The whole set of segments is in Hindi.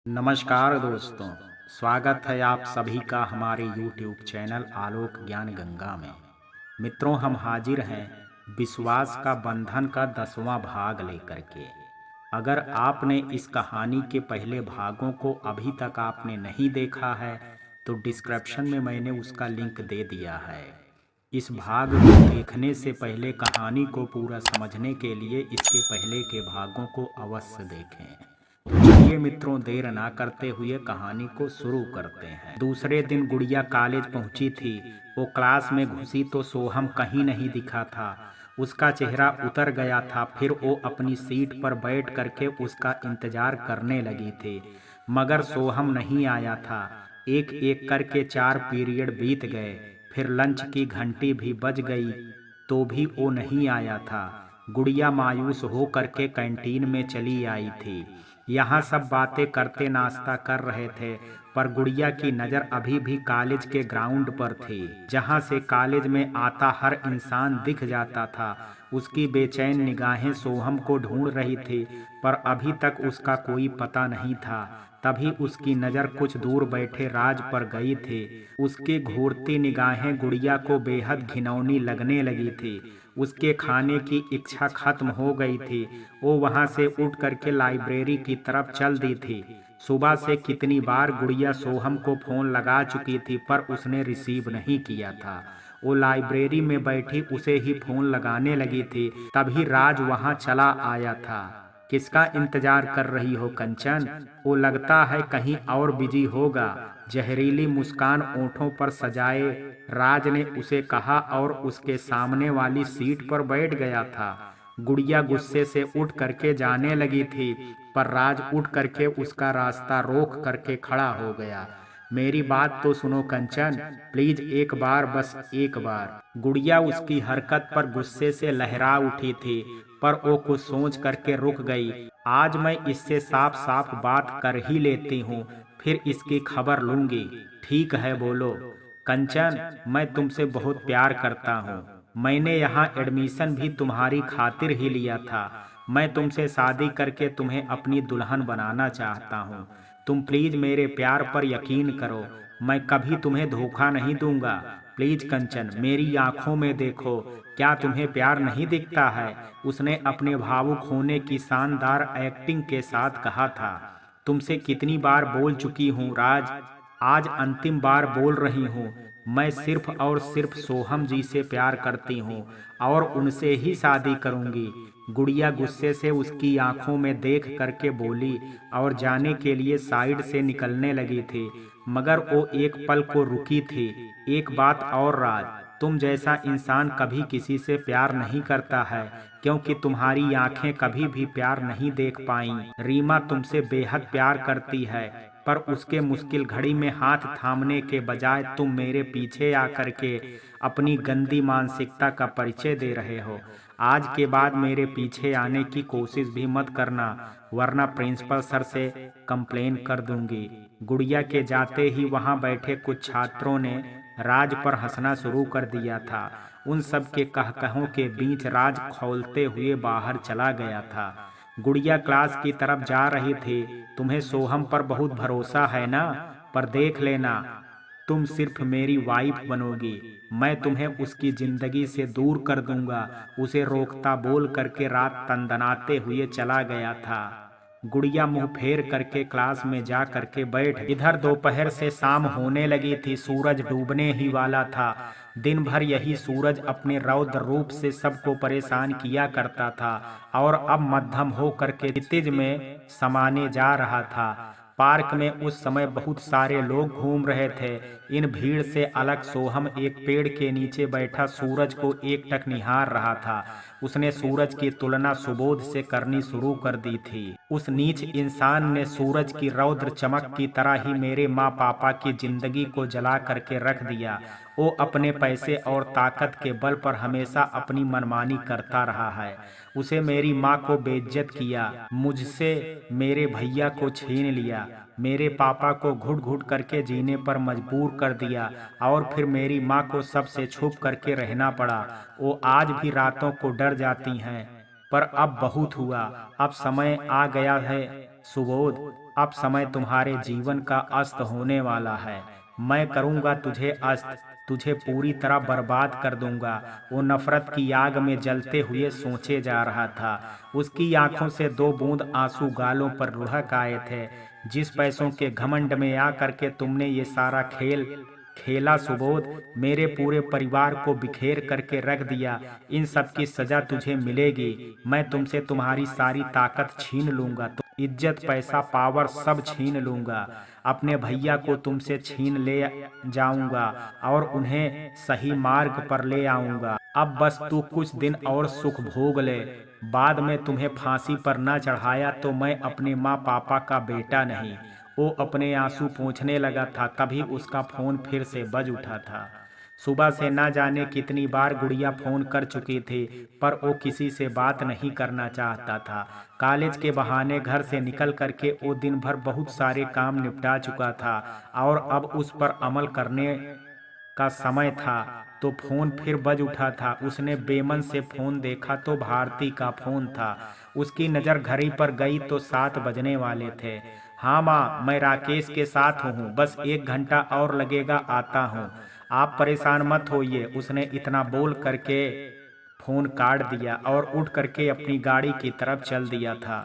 नमस्कार दोस्तों, स्वागत है आप सभी का हमारे YouTube चैनल आलोक ज्ञान गंगा में। मित्रों, हम हाजिर हैं विश्वास का बंधन का 10वां भाग लेकर के। अगर आपने इस कहानी के पहले भागों को अभी तक आपने नहीं देखा है तो डिस्क्रिप्शन में मैंने उसका लिंक दे दिया है। इस भाग को देखने से पहले कहानी को पूरा समझने के लिए इसके पहले के भागों को अवश्य देखें। तो चलिए मित्रों, देर ना करते हुए कहानी को शुरू करते हैं। दूसरे दिन गुड़िया कॉलेज पहुंची थी। वो क्लास में घुसी तो सोहम कहीं नहीं दिखा था। उसका चेहरा उतर गया था। फिर वो अपनी सीट पर बैठ करके उसका इंतजार करने लगी थी, मगर सोहम नहीं आया था। एक एक करके 4 पीरियड बीत गए। फिर लंच की घंटी भी बज गई तो भी वो नहीं आया था। गुड़िया मायूस हो करके कैंटीन में चली आई थी। यहाँ सब बातें करते नाश्ता कर रहे थे, पर गुड़िया की नज़र अभी भी कॉलेज के ग्राउंड पर थी, जहाँ से कॉलेज में आता हर इंसान दिख जाता था। उसकी बेचैन निगाहें सोहम को ढूंढ रही थी, पर अभी तक उसका कोई पता नहीं था। तभी उसकी नज़र कुछ दूर बैठे राज पर गई थी। उसकी घूरती निगाहें गुड़िया को बेहद घिनौनी लगने लगी थी। उसके खाने की इच्छा खत्म हो गई थी। वो वहां से उठ करके लाइब्रेरी की तरफ चल दी थी। सुबह से कितनी बार गुड़िया सोहम को फोन लगा चुकी थी, पर उसने रिसीव नहीं किया था। वो लाइब्रेरी में बैठी उसे ही फोन लगाने लगी थी, तभी राज वहां चला आया था। किसका इंतजार कर रही हो कंचन? वो लगता है कहीं और बिजी होगा। जहरीली मुस्कान ओंठों पर सजाए राज ने उसे कहा और उसके सामने वाली सीट पर बैठ गया था। गुड़िया गुस्से से उठ करके जाने लगी थी, पर राज उठ करके उसका रास्ता रोक करके खड़ा हो गया। मेरी बात तो सुनो कंचन, प्लीज एक बार, बस एक बार। गुड़िया उसकी हरकत पर गुस्से से लहरा उठी थी, पर वो कुछ सोच करके रुक गई। आज मैं इससे साफ साफ बात कर ही लेती हूँ, फिर इसकी खबर लूंगी। ठीक है, बोलो। कंचन, मैं तुमसे बहुत प्यार करता हूँ। मैंने यहाँ एडमिशन भी तुम्हारी खातिर ही लिया था। मैं तुमसे शादी करके तुम्हें अपनी दुल्हन बनाना चाहता हूँ। तुम प्लीज मेरे प्यार पर यकीन करो। मैं कभी तुम्हें धोखा नहीं दूंगा। प्लीज कंचन, मेरी आंखों में देखो। क्या तुम्हें प्यार नहीं दिखता है? उसने अपने भावुक होने की शानदार एक्टिंग के साथ कहा था। तुमसे कितनी बार बोल चुकी हूँ राज, आज अंतिम बार बोल रही हूँ। मैं सिर्फ और सिर्फ सोहम जी से प्यार करती हूँ और उनसे ही शादी करूँगी। गुड़िया गुस्से से उसकी आंखों में देख करके बोली और जाने के लिए साइड से निकलने लगी थी, मगर वो एक पल को रुकी थी। एक बात और राज, तुम जैसा इंसान कभी किसी से प्यार नहीं करता है, क्योंकि तुम्हारी आंखें कभी भी प्यार नहीं देख पाई। रीमा तुमसे बेहद प्यार करती है, पर उसके मुश्किल घड़ी में हाथ थामने के बजाय तुम मेरे पीछे आकर के अपनी गंदी मानसिकता का परिचय दे रहे हो। आज के बाद मेरे पीछे आने की कोशिश भी मत करना, वरना प्रिंसिपल सर से कंप्लेन कर दूंगी। गुड़िया के जाते ही वहां बैठे कुछ छात्रों ने राज पर हंसना शुरू कर दिया था। उन सब के कहकहों के बीच राज खौलते हुए बाहर चला गया था। गुड़िया क्लास की तरफ जा रही थी। तुम्हें सोहम पर बहुत भरोसा है ना? पर देख लेना, तुम सिर्फ मेरी वाइफ बनोगी। मैं तुम्हें उसकी जिंदगी से दूर कर दूंगा। उसे रोकता बोल करके रात तंदनाते हुए चला गया था। गुड़िया मुंह फेर करके क्लास में जा करके बैठ। इधर दोपहर से शाम होने लगी थी, सूरज डूबने ही वाला था। दिन भर यही सूरज अपने रौद्र रूप से सबको परेशान किया करता था और अब मध्यम हो करके क्षितिज में समाने जा रहा था। पार्क में उस समय बहुत सारे लोग घूम रहे थे। इन भीड़ से अलग सोहम एक पेड़ के नीचे बैठा सूरज को एकटक निहार रहा था। उसने सूरज की तुलना सुबोध से करनी शुरू कर दी थी। उस नीच इंसान ने सूरज की रौद्र चमक की तरह ही मेरे माँ पापा की जिंदगी को जला करके रख दिया। वो अपने पैसे और ताकत के बल पर हमेशा अपनी मनमानी करता रहा है। उसे मेरी माँ को बेइज्जत किया, मुझसे मेरे भैया को छीन लिया, मेरे पापा को घुट घुट करके जीने पर मजबूर कर दिया और फिर मेरी माँ को सबसे छुप करके रहना पड़ा। वो आज भी रातों को डर जाती हैं। पर अब बहुत हुआ, अब समय आ गया है सुबोध, अब समय तुम्हारे जीवन का अस्त होने वाला है। मैं करूँगा तुझे अस्त, तुझे पूरी तरह बर्बाद कर दूंगा। वो नफरत की आग में जलते हुए सोचे जा रहा था। उसकी आंखों से दो बूंद आंसू गालों पर लुढ़क आए थे। जिस पैसों के घमंड में आ करके तुमने ये सारा खेल खेला सुबोध, मेरे पूरे परिवार को बिखेर करके रख दिया, इन सब की सजा तुझे मिलेगी। मैं तुमसे तुम्हारी सारी ताकत छीन लूंगा, तो इज्जत पैसा पावर सब छीन लूंगा। अपने भैया को तुमसे छीन ले जाऊंगा और उन्हें सही मार्ग पर ले आऊंगा। अब बस तू कुछ दिन और सुख भोग ले। बाद में तुम्हें फांसी पर न चढ़ाया तो मैं अपने माँ पापा का बेटा नहीं। वो अपने आंसू पोंछने लगा था, तभी उसका फोन फिर से बज उठा था। सुबह से ना जाने कितनी बार गुड़िया फोन कर चुकी थी, पर वो किसी से बात नहीं करना चाहता था। कॉलेज के बहाने घर से निकल करके वो दिन भर बहुत सारे काम निपटा चुका था और अब उस पर अमल करने का समय था। तो फोन फिर बज उठा था। उसने बेमन से फोन देखा तो भारती का फोन था। उसकी नज़र घड़ी पर गई तो 7 बजने वाले थे। हाँ माँ, मैं राकेश के साथ हूँ, बस 1 घंटा और लगेगा, आता हूँ, आप परेशान मत होइए। उसने इतना बोल करके फोन काट दिया और उठ करके अपनी गाड़ी की तरफ चल दिया था।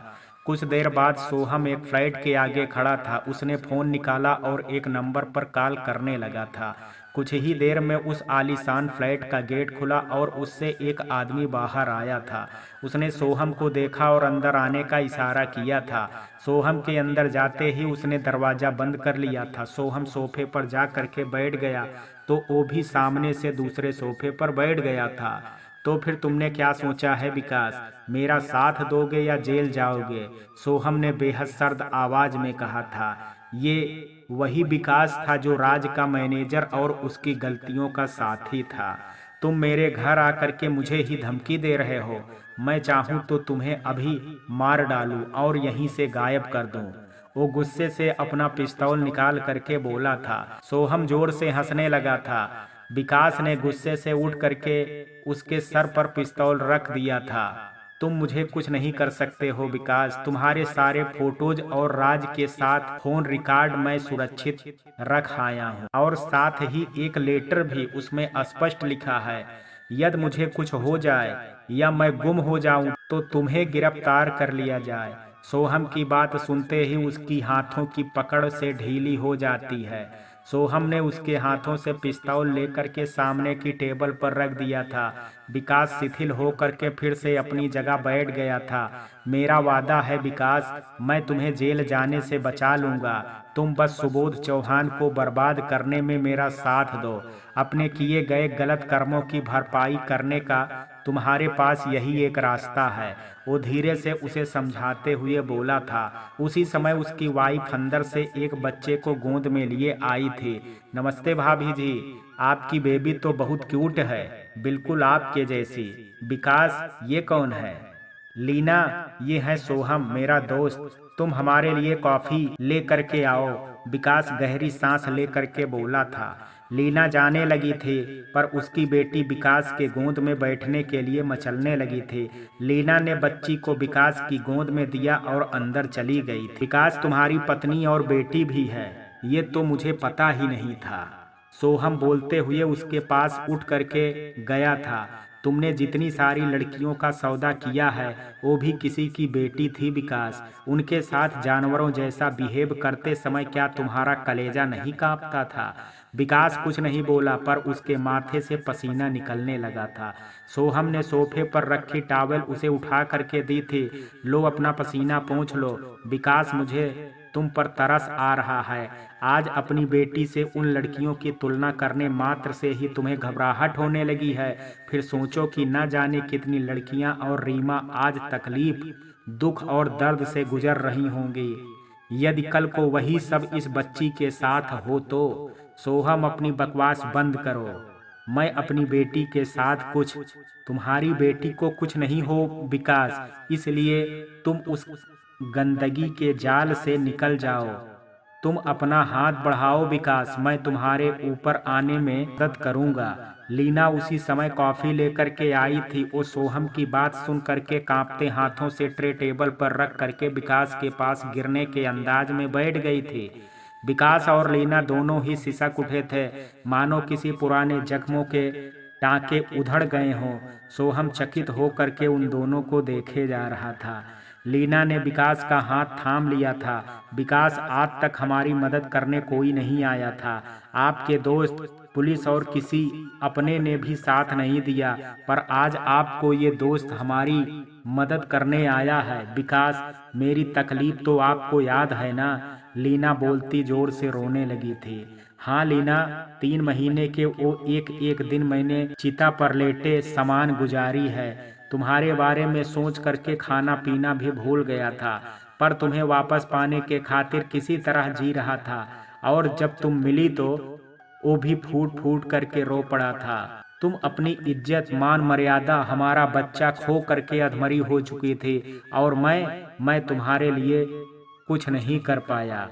कुछ देर बाद सोहम एक फ्लैट के आगे खड़ा था। उसने फोन निकाला और एक नंबर पर कॉल करने लगा था। कुछ ही देर में उस आलीशान फ्लैट का गेट खुला और उससे एक आदमी बाहर आया था। उसने सोहम को देखा और अंदर आने का इशारा किया था। सोहम के अंदर जाते ही उसने दरवाजा बंद कर लिया था। सोहम सोफे पर जा करके बैठ गया तो वो भी सामने से दूसरे सोफे पर बैठ गया था। तो फिर तुमने क्या सोचा है विकास, मेरा साथ दोगे या जेल जाओगे? सोहम ने बेहद सर्द आवाज में कहा था। ये वही विकास था जो राज का मैनेजर और उसकी गलतियों का साथी था। तुम मेरे घर आकर के मुझे ही धमकी दे रहे हो। मैं चाहूं तो तुम्हें अभी मार डालूं और यहीं से गायब कर दूं। वो गुस्से से अपना पिस्तौल निकाल करके बोला था। सोहम जोर से हंसने लगा था। विकास ने गुस्से से उठ करके उसके सर पर पिस्तौल रख दिया था। तुम मुझे कुछ नहीं कर सकते हो विकास। तुम्हारे सारे फोटोज और राज के साथ फोन रिकॉर्ड मैं सुरक्षित रख आया हूँ और साथ ही एक लेटर भी, उसमें स्पष्ट लिखा है यदि मुझे कुछ हो जाए या मैं गुम हो जाऊं तो तुम्हें गिरफ्तार कर लिया जाए। सोहम की बात सुनते ही उसकी हाथों की पकड़ से ढीली हो जाती है। सोहम ने उसके हाथों से पिस्तौल लेकर के सामने की टेबल पर रख दिया था। विकास शिथिल होकर के फिर से अपनी जगह बैठ गया था। मेरा वादा है विकास, मैं तुम्हें जेल जाने से बचा लूंगा। तुम बस सुबोध चौहान को बर्बाद करने में मेरा साथ दो। अपने किए गए गलत कर्मों की भरपाई करने का तुम्हारे पास यही एक रास्ता है। वो धीरे से उसे समझाते हुए बोला था। उसी समय उसकी वाइफ अंदर से एक बच्चे को गोद में लिए आई थी। नमस्ते भाभी जी, आपकी बेबी तो बहुत क्यूट है, बिल्कुल आपके जैसी। विकास, ये कौन है? लीना, ये है सोहम, मेरा दोस्त। तुम हमारे लिए कॉफी ले करके आओ। विकास गहरी सांस ले करके बोला था। लीना जाने लगी थी पर उसकी बेटी विकास के गोद में बैठने के लिए मचलने लगी थी। लीना ने बच्ची को विकास की गोद में दिया और अंदर चली गई थी। विकास तुम्हारी पत्नी और बेटी भी है, ये तो मुझे पता ही नहीं था। सोहम बोलते हुए उसके पास उठ करके गया था। तुमने जितनी सारी लड़कियों का सौदा किया है वो भी किसी की बेटी थी विकास। उनके साथ जानवरों जैसा बिहेव करते समय क्या तुम्हारा कलेजा नहीं कांपता था? विकास कुछ नहीं बोला पर उसके माथे से पसीना निकलने लगा था। सोहम ने सोफे पर रखी टॉवेल उसे उठा करके दी थी। लो अपना पसीना पोंछ लो। विकास, मुझे तुम पर तरस आ रहा है। आज अपनी बेटी से उन लड़कियों की तुलना करने मात्र से ही तुम्हें घबराहट होने लगी है। फिर सोचो कि न जाने कितनी लड़कियां और रीमा आज तकलीफ, दुख और दर्द से गुजर रही होंगी। यदि कल को वही सब इस बच्ची के साथ हो तो? सोहम, अपनी बकवास बंद करो। मैं अपनी बेटी के साथ कुछ, तुम्हारी बेटी को कुछ नहीं हो विकास, इसलिए तुम उस गंदगी के जाल से निकल जाओ। तुम अपना हाथ बढ़ाओ विकास, मैं तुम्हारे ऊपर आने में मदद करूंगा। लीना उसी समय कॉफी लेकर के आई थी। वो सोहम की बात सुन करके कांपते हाथों से ट्रे टेबल पर रख करके विकास के पास गिरने के अंदाज में बैठ गई थी। विकास और लीना दोनों ही सिसक उठे थे, मानो किसी पुराने जख्मों के टांके उधड़ गए हों। सोहम चकित हो करके उन दोनों को देखे जा रहा था। लीना ने विकास का हाथ थाम लिया था। विकास, आज तक हमारी मदद करने कोई नहीं आया था। आपके दोस्त, पुलिस और किसी अपने ने भी साथ नहीं दिया, पर आज आपको ये दोस्त हमारी मदद करने आया है। विकास, मेरी तकलीफ तो आपको याद है ना? लीना बोलती जोर से रोने लगी थी। हाँ लीना, 3 महीने के वो एक एक दिन मैंने चिता पर लेटे सामान गुजारी है। तुम्हारे बारे में सोच करके खाना पीना भी भूल गया था, पर तुम्हें वापस पाने के खातिर किसी तरह जी रहा था। और जब तुम मिली तो वो भी फूट फूट करके रो पड़ा था। तुम अपनी इज्जत, मान मर्यादा, हमारा बच्चा खो करके अधमरी हो चुकी थी, और मैं तुम्हारे लिए कुछ नहीं कर पाया।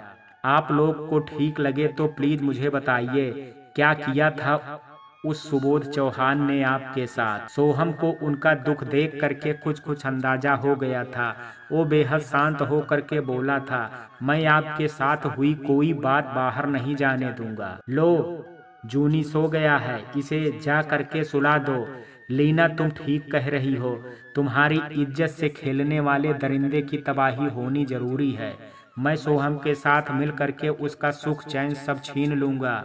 आप लोग को ठीक लगे तो प्लीज मुझे बताइए, क्या किया था उस सुबोध चौहान ने आपके साथ? सोहम को उनका दुख देख करके कुछ कुछ अंदाजा हो गया था। वो बेहद शांत हो करके बोला था, मैं आपके साथ हुई कोई बात बाहर नहीं जाने दूंगा। लो, जूनी सो गया है, इसे जा करके सुला दो। लीना, तुम ठीक कह रही हो। तुम्हारी इज्जत से खेलने वाले दरिंदे की तबाही होनी जरूरी है। मैं सोहम के साथ मिल करके उसका सुख चैन सब छीन लूंगा।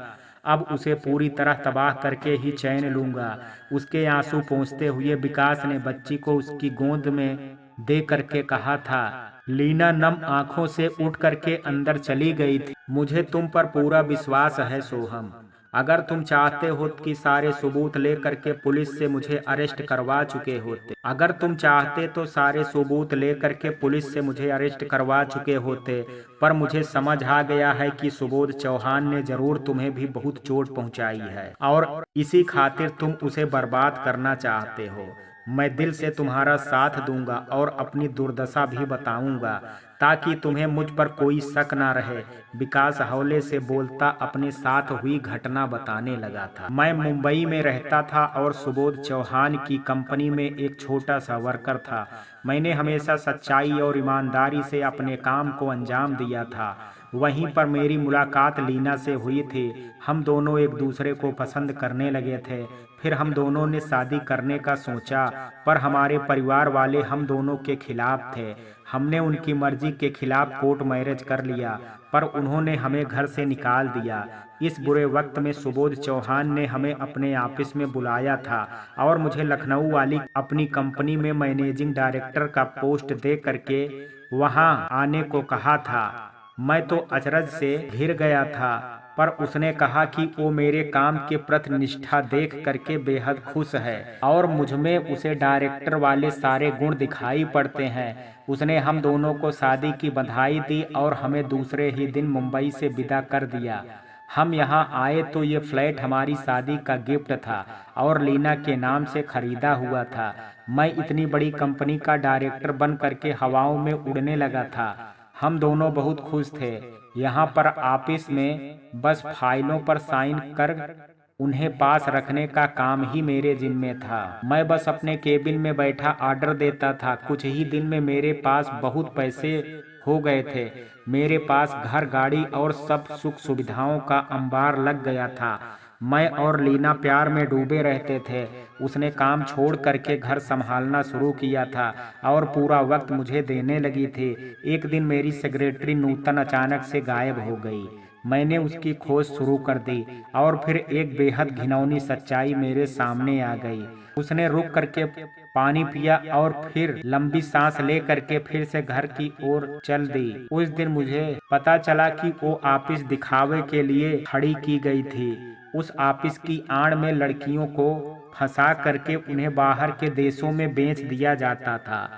अब उसे पूरी तरह तबाह करके ही चैन लूंगा। उसके आंसू पोंछते हुए विकास ने बच्ची को उसकी गोद में दे करके कहा था। लीना नम आंखों से उठ करके अंदर चली गई थी। मुझे तुम पर पूरा विश्वास है सोहम। अगर तुम चाहते हो कि सारे सबूत ले करके पुलिस से मुझे अरेस्ट करवा चुके होते, अगर तुम चाहते तो सारे सबूत ले करके पुलिस से मुझे अरेस्ट करवा चुके होते, पर मुझे समझ आ गया है कि सुबोध चौहान ने जरूर तुम्हें भी बहुत चोट पहुंचाई है, और इसी खातिर तुम उसे बर्बाद करना चाहते हो। मैं दिल से तुम्हारा साथ दूंगा और अपनी दुर्दशा भी बताऊंगा, ताकि तुम्हें मुझ पर कोई शक ना रहे। विकास हौले से बोलता अपने साथ हुई घटना बताने लगा था। मैं मुंबई में रहता था और सुबोध चौहान की कंपनी में एक छोटा सा वर्कर था। मैंने हमेशा सच्चाई और ईमानदारी से अपने काम को अंजाम दिया था। वहीं पर मेरी मुलाकात लीना से हुई थी। हम दोनों एक दूसरे को पसंद करने लगे थे। फिर हम दोनों ने शादी करने का सोचा, पर हमारे परिवार वाले हम दोनों के खिलाफ थे। हमने उनकी मर्जी के खिलाफ कोर्ट मैरिज कर लिया, पर उन्होंने हमें घर से निकाल दिया। इस बुरे वक्त में सुबोध चौहान ने हमें अपने ऑफिस में बुलाया था और मुझे लखनऊ वाली अपनी कंपनी में मैनेजिंग डायरेक्टर का पोस्ट दे करके वहां आने को कहा था। मैं तो अचरज से घिर गया था, पर उसने कहा कि वो मेरे काम के प्रति निष्ठा देख करके बेहद खुश है और मुझमें उसे डायरेक्टर वाले सारे गुण दिखाई पड़ते हैं। उसने हम दोनों को शादी की बधाई दी और हमें दूसरे ही दिन मुंबई से विदा कर दिया। हम यहाँ आए तो ये फ्लैट हमारी शादी का गिफ्ट था और लीना के नाम से खरीदा हुआ था। मैं इतनी बड़ी कंपनी का डायरेक्टर बन करके हवाओं में उड़ने लगा था। हम दोनों बहुत खुश थे। यहाँ पर ऑफिस में बस फाइलों पर साइन कर उन्हें पास रखने का काम ही मेरे जिम्मे था। मैं बस अपने केबिन में बैठा ऑर्डर देता था। कुछ ही दिन में मेरे पास बहुत पैसे हो गए थे। मेरे पास घर, गाड़ी और सब सुख सुविधाओं का अंबार लग गया था। मैं और लीना प्यार में डूबे रहते थे। उसने काम छोड़ करके घर संभालना शुरू किया था और पूरा वक्त मुझे देने लगी थी। एक दिन मेरी सेक्रेटरी नूतन अचानक से गायब हो गई। मैंने उसकी खोज शुरू कर दी और फिर एक बेहद घिनौनी सच्चाई मेरे सामने आ गई। उसने रुक करके पानी पिया और फिर लंबी सांस ले करके फिर से घर की ओर चल दी। उस दिन मुझे पता चला कि वो ऑफिस दिखावे के लिए खड़ी की गई थी। उस ऑफिस की आड़ में लड़कियों को फंसा करके उन्हें बाहर के देशों में बेच दिया जाता था।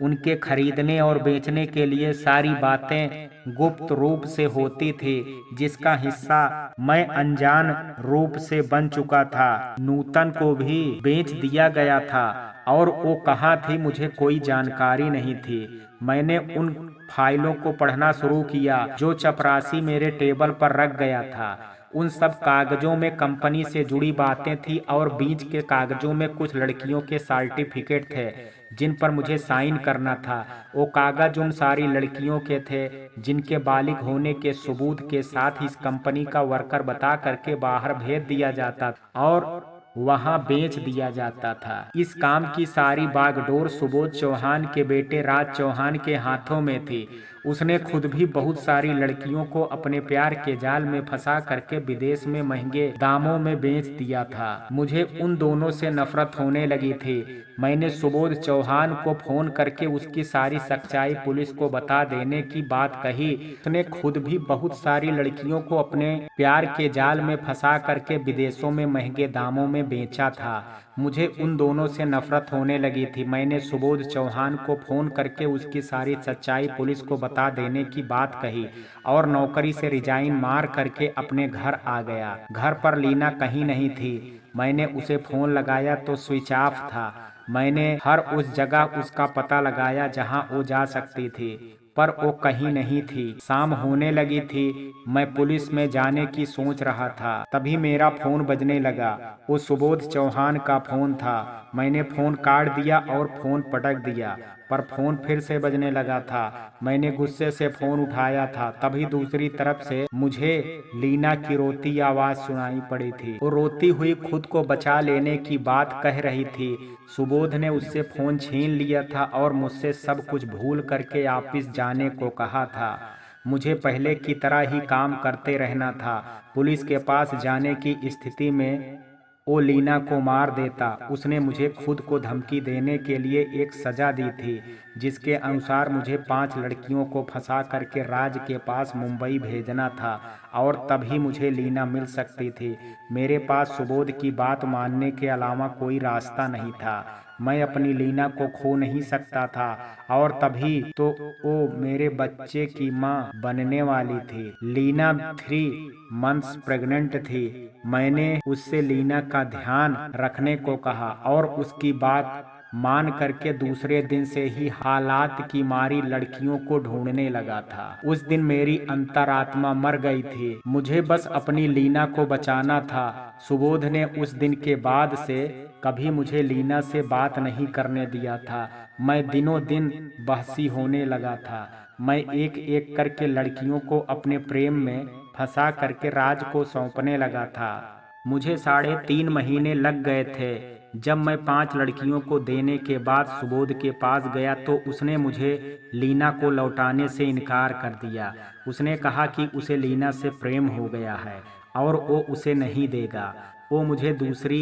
उनके खरीदने और बेचने के लिए सारी बातें गुप्त रूप से होती थी, जिसका हिस्सा मैं अनजान रूप से बन चुका था। नूतन को भी बेच दिया गया था और वो कहाँ थी मुझे कोई जानकारी नहीं थी। मैंने उन फाइलों को पढ़ना शुरू किया जो चपरासी मेरे टेबल पर रख गया था। उन सब कागजों में कंपनी से जुड़ी बातें थी और बीच के कागजों में कुछ लड़कियों के सर्टिफिकेट थे जिन पर मुझे साइन करना था। वो कागज उन सारी लड़कियों के थे जिनके बालिग होने के सबूत के साथ इस कंपनी का वर्कर बता करके बाहर भेज दिया जाता और वहां बेच दिया जाता था। इस काम की सारी बागडोर सुबोध चौहान के बेटे राज चौहान के हाथों में थी। उसने खुद भी बहुत सारी लड़कियों को अपने प्यार के जाल में फंसा करके विदेश में महंगे दामों में बेच दिया था। मुझे उन दोनों से नफरत होने लगी थी। मैंने सुबोध चौहान को फोन करके उसकी सारी सच्चाई पुलिस को बता देने की बात कही। उसने खुद भी बहुत सारी लड़कियों को अपने प्यार के जाल में फंसा करके विदेशों में महंगे दामों में बेचा था। मुझे उन दोनों से नफरत होने लगी थी। मैंने सुबोध चौहान को फोन करके उसकी सारी सच्चाई पुलिस को बता देने की बात कही और नौकरी से रिजाइन मार करके अपने घर आ गया। घर पर लीना कहीं नहीं थी। मैंने उसे फोन लगाया तो स्विच ऑफ था। मैंने हर उस जगह उसका पता लगाया जहां वो जा सकती थी, पर वो कहीं नहीं थी। शाम होने लगी थी। मैं पुलिस में जाने की सोच रहा था, तभी मेरा फोन बजने लगा। वो सुबोध चौहान का फोन था। मैंने फोन काट दिया और फोन पटक दिया, पर फोन फिर से बजने लगा था। मैंने गुस्से से फोन उठाया था, तभी दूसरी तरफ से मुझे लीना की रोती आवाज सुनाई पड़ी थी। वो रोती हुई खुद को बचा लेने की बात कह रही थी। सुबोध ने उससे फोन छीन लिया था और मुझसे सब कुछ भूल करके ऑफिस जाने को कहा था। मुझे पहले की तरह ही काम करते रहना था। पुलिस के पास जाने की स्थिति में वो लीना को मार देता। उसने मुझे खुद को धमकी देने के लिए एक सजा दी थी, जिसके अनुसार मुझे 5 लड़कियों को फंसा करके राज के पास मुंबई भेजना था और तभी मुझे लीना मिल सकती थी। मेरे पास सुबोध की बात मानने के अलावा कोई रास्ता नहीं था। मैं अपनी लीना को खो नहीं सकता था और तभी तो वो मेरे बच्चे की माँ बनने वाली थी। लीना 3 मंथ्स प्रेग्नेंट थी। मैंने उससे लीना का ध्यान रखने को कहा और उसकी बात मान करके दूसरे दिन से ही हालात की मारी लड़कियों को ढूंढने लगा था। उस दिन मेरी अंतरात्मा मर गई थी। मुझे बस अपनी लीना को बचाना था। सुबोध ने उस दिन के बाद से कभी मुझे लीना से बात नहीं करने दिया था। मैं दिनों दिन बहसी होने लगा था। मैं एक एक करके लड़कियों को अपने प्रेम में फंसा करके राज को सौंपने लगा था। मुझे 3.5 महीने लग गए थे। जब मैं 5 लड़कियों को देने के बाद सुबोध के पास गया तो उसने मुझे लीना को लौटाने से इनकार कर दिया। उसने कहा कि उसे लीना से प्रेम हो गया है और वो उसे नहीं देगा। वो मुझे दूसरी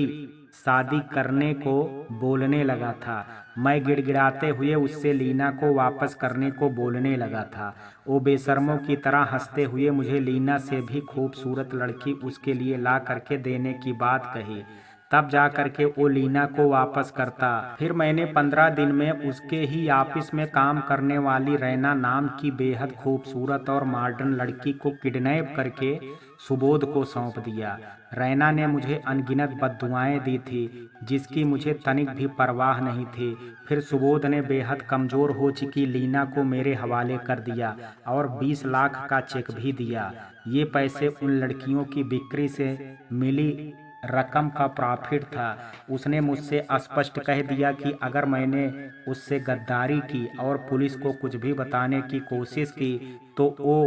शादी करने को बोलने लगा था। मैं गिड़गिड़ाते हुए उससे लीना को वापस करने को बोलने लगा था। वो बेशर्मों की तरह हंसते हुए मुझे लीना से भी खूबसूरत लड़की उसके लिए ला करके देने की बात कही। तब जा करके वो लीना को वापस करता। फिर मैंने 15 दिन में उसके ही ऑफिस में काम करने वाली रैना नाम की बेहद खूबसूरत और मॉडर्न लड़की को किडनैप करके सुबोध को सौंप दिया। रैना ने मुझे अनगिनत बद्दुआएं दी थी, जिसकी मुझे तनिक भी परवाह नहीं थी। फिर सुबोध ने बेहद कमजोर हो चुकी लीना को मेरे हवाले कर दिया और 20 लाख का चेक भी दिया। ये पैसे उन लड़कियों की बिक्री से मिली रकम का प्रॉफिट था। उसने मुझसे स्पष्ट कह दिया कि अगर मैंने उससे गद्दारी की और पुलिस को कुछ भी बताने की कोशिश की तो वो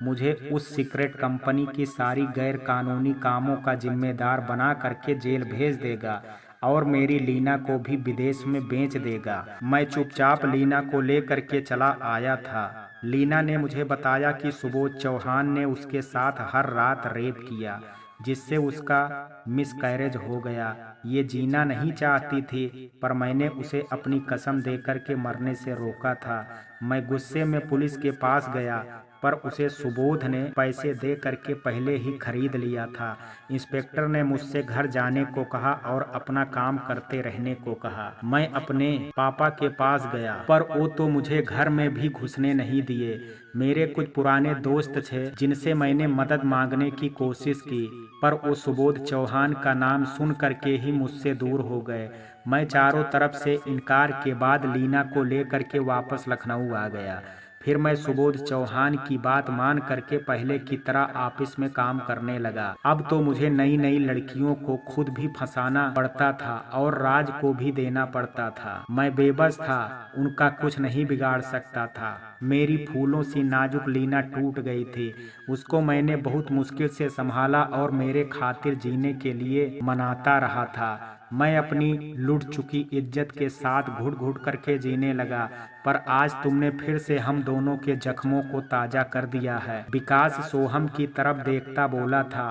मुझे उस सीक्रेट कंपनी की सारी गैर कानूनी कामों का जिम्मेदार बना करके जेल भेज देगा और मेरी लीना को भी विदेश में बेच देगा। मैं चुपचाप लीना को लेकर के चला आया था। लीना ने मुझे बताया कि सुबोध चौहान ने उसके साथ हर रात रेप किया, जिससे उसका मिसकैरेज हो गया। ये जीना नहीं चाहती थी, पर मैंने उसे अपनी कसम देकर के मरने से रोका था। मैं गुस्से में पुलिस के पास गया, पर उसे सुबोध ने पैसे दे करके पहले ही खरीद लिया था। इंस्पेक्टर ने मुझसे घर जाने को कहा और अपना काम करते रहने को कहा। मैं अपने पापा के पास गया, पर वो तो मुझे घर में भी घुसने नहीं दिए। मेरे कुछ पुराने दोस्त थे जिनसे मैंने मदद मांगने की कोशिश की, पर वो सुबोध चौहान का नाम सुन करके ही मुझसे दूर हो गए। मैं चारों तरफ से इनकार के बाद लीना को लेकर के वापस लखनऊ आ गया। फिर मैं सुबोध चौहान की बात मान करके पहले की तरह ऑफिस में काम करने लगा। अब तो मुझे नई नई लड़कियों को खुद भी फंसाना पड़ता था और राज को भी देना पड़ता था। मैं बेबस था, उनका कुछ नहीं बिगाड़ सकता था। मेरी फूलों सी नाजुक लीना टूट गई थी। उसको मैंने बहुत मुश्किल से संभाला और मेरे खातिर जीने के लिए मनाता रहा था। मैं अपनी लुट चुकी इज्जत के साथ घुट घुट करके जीने लगा, पर आज तुमने फिर से हम दोनों के जख्मों को ताजा कर दिया है। विकास सोहम की तरफ देखता बोला था,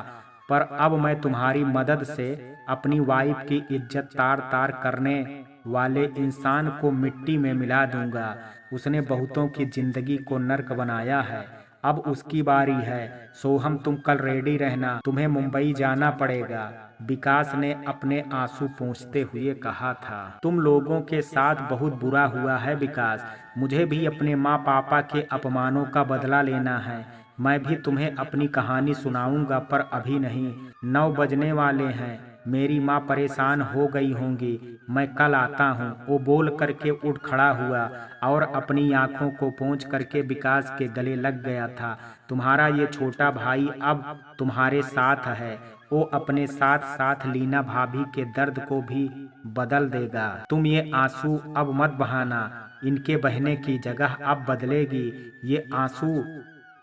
पर अब मैं तुम्हारी मदद से अपनी वाइफ की इज्जत तार तार करने वाले इंसान को मिट्टी में मिला दूंगा। उसने बहुतों की जिंदगी को नर्क बनाया है, अब उसकी बारी है। सोहम तुम कल रेडी रहना, तुम्हें मुंबई जाना पड़ेगा। विकास ने अपने आंसू पोंछते हुए कहा था। तुम लोगों के साथ बहुत बुरा हुआ है विकास, मुझे भी अपने माँ पापा के अपमानों का बदला लेना है। मैं भी तुम्हें अपनी कहानी सुनाऊंगा, पर अभी नहीं। 9 बजने वाले हैं, मेरी माँ परेशान हो गई होंगी। मैं कल आता हूँ। वो बोल करके उठ खड़ा हुआ और अपनी आंखों को पोंछ करके विकास के गले लग गया था। तुम्हारा ये छोटा भाई अब तुम्हारे साथ है, वो अपने साथ साथ लीना भाभी के दर्द को भी बदल देगा। तुम ये आंसू अब मत बहाना, इनके बहने की जगह अब बदलेगी। ये आंसू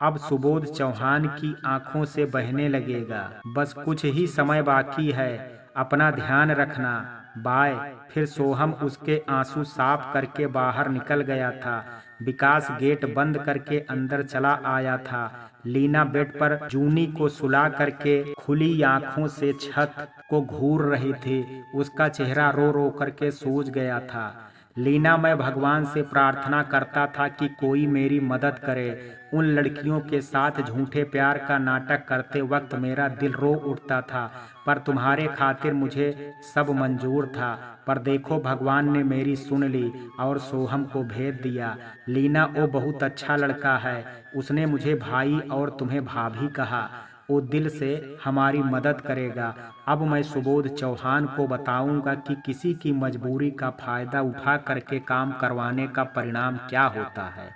अब सुबोध चौहान की आंखों से बहने लगेगा। बस कुछ ही समय बाकी है, अपना ध्यान रखना। बाय। फिर सोहम उसके आंसू साफ करके बाहर निकल गया था। विकास गेट बंद करके अंदर चला आया था। लीना बेड पर जूनी को सुला करके खुली आंखों से छत को घूर रही थी। उसका चेहरा रो रो करके सूज गया था। लीना, मैं भगवान से प्रार्थना करता था कि कोई मेरी मदद करे। उन लड़कियों के साथ झूठे प्यार का नाटक करते वक्त मेरा दिल रो उठता था, पर तुम्हारे खातिर मुझे सब मंजूर था। पर देखो, भगवान ने मेरी सुन ली और सोहम को भेज दिया। लीना, वो बहुत अच्छा लड़का है, उसने मुझे भाई और तुम्हें भाभी कहा। वो दिल से हमारी मदद करेगा। अब मैं सुबोध चौहान को बताऊंगा कि किसी की मजबूरी का फायदा उठा करके काम करवाने का परिणाम क्या होता है।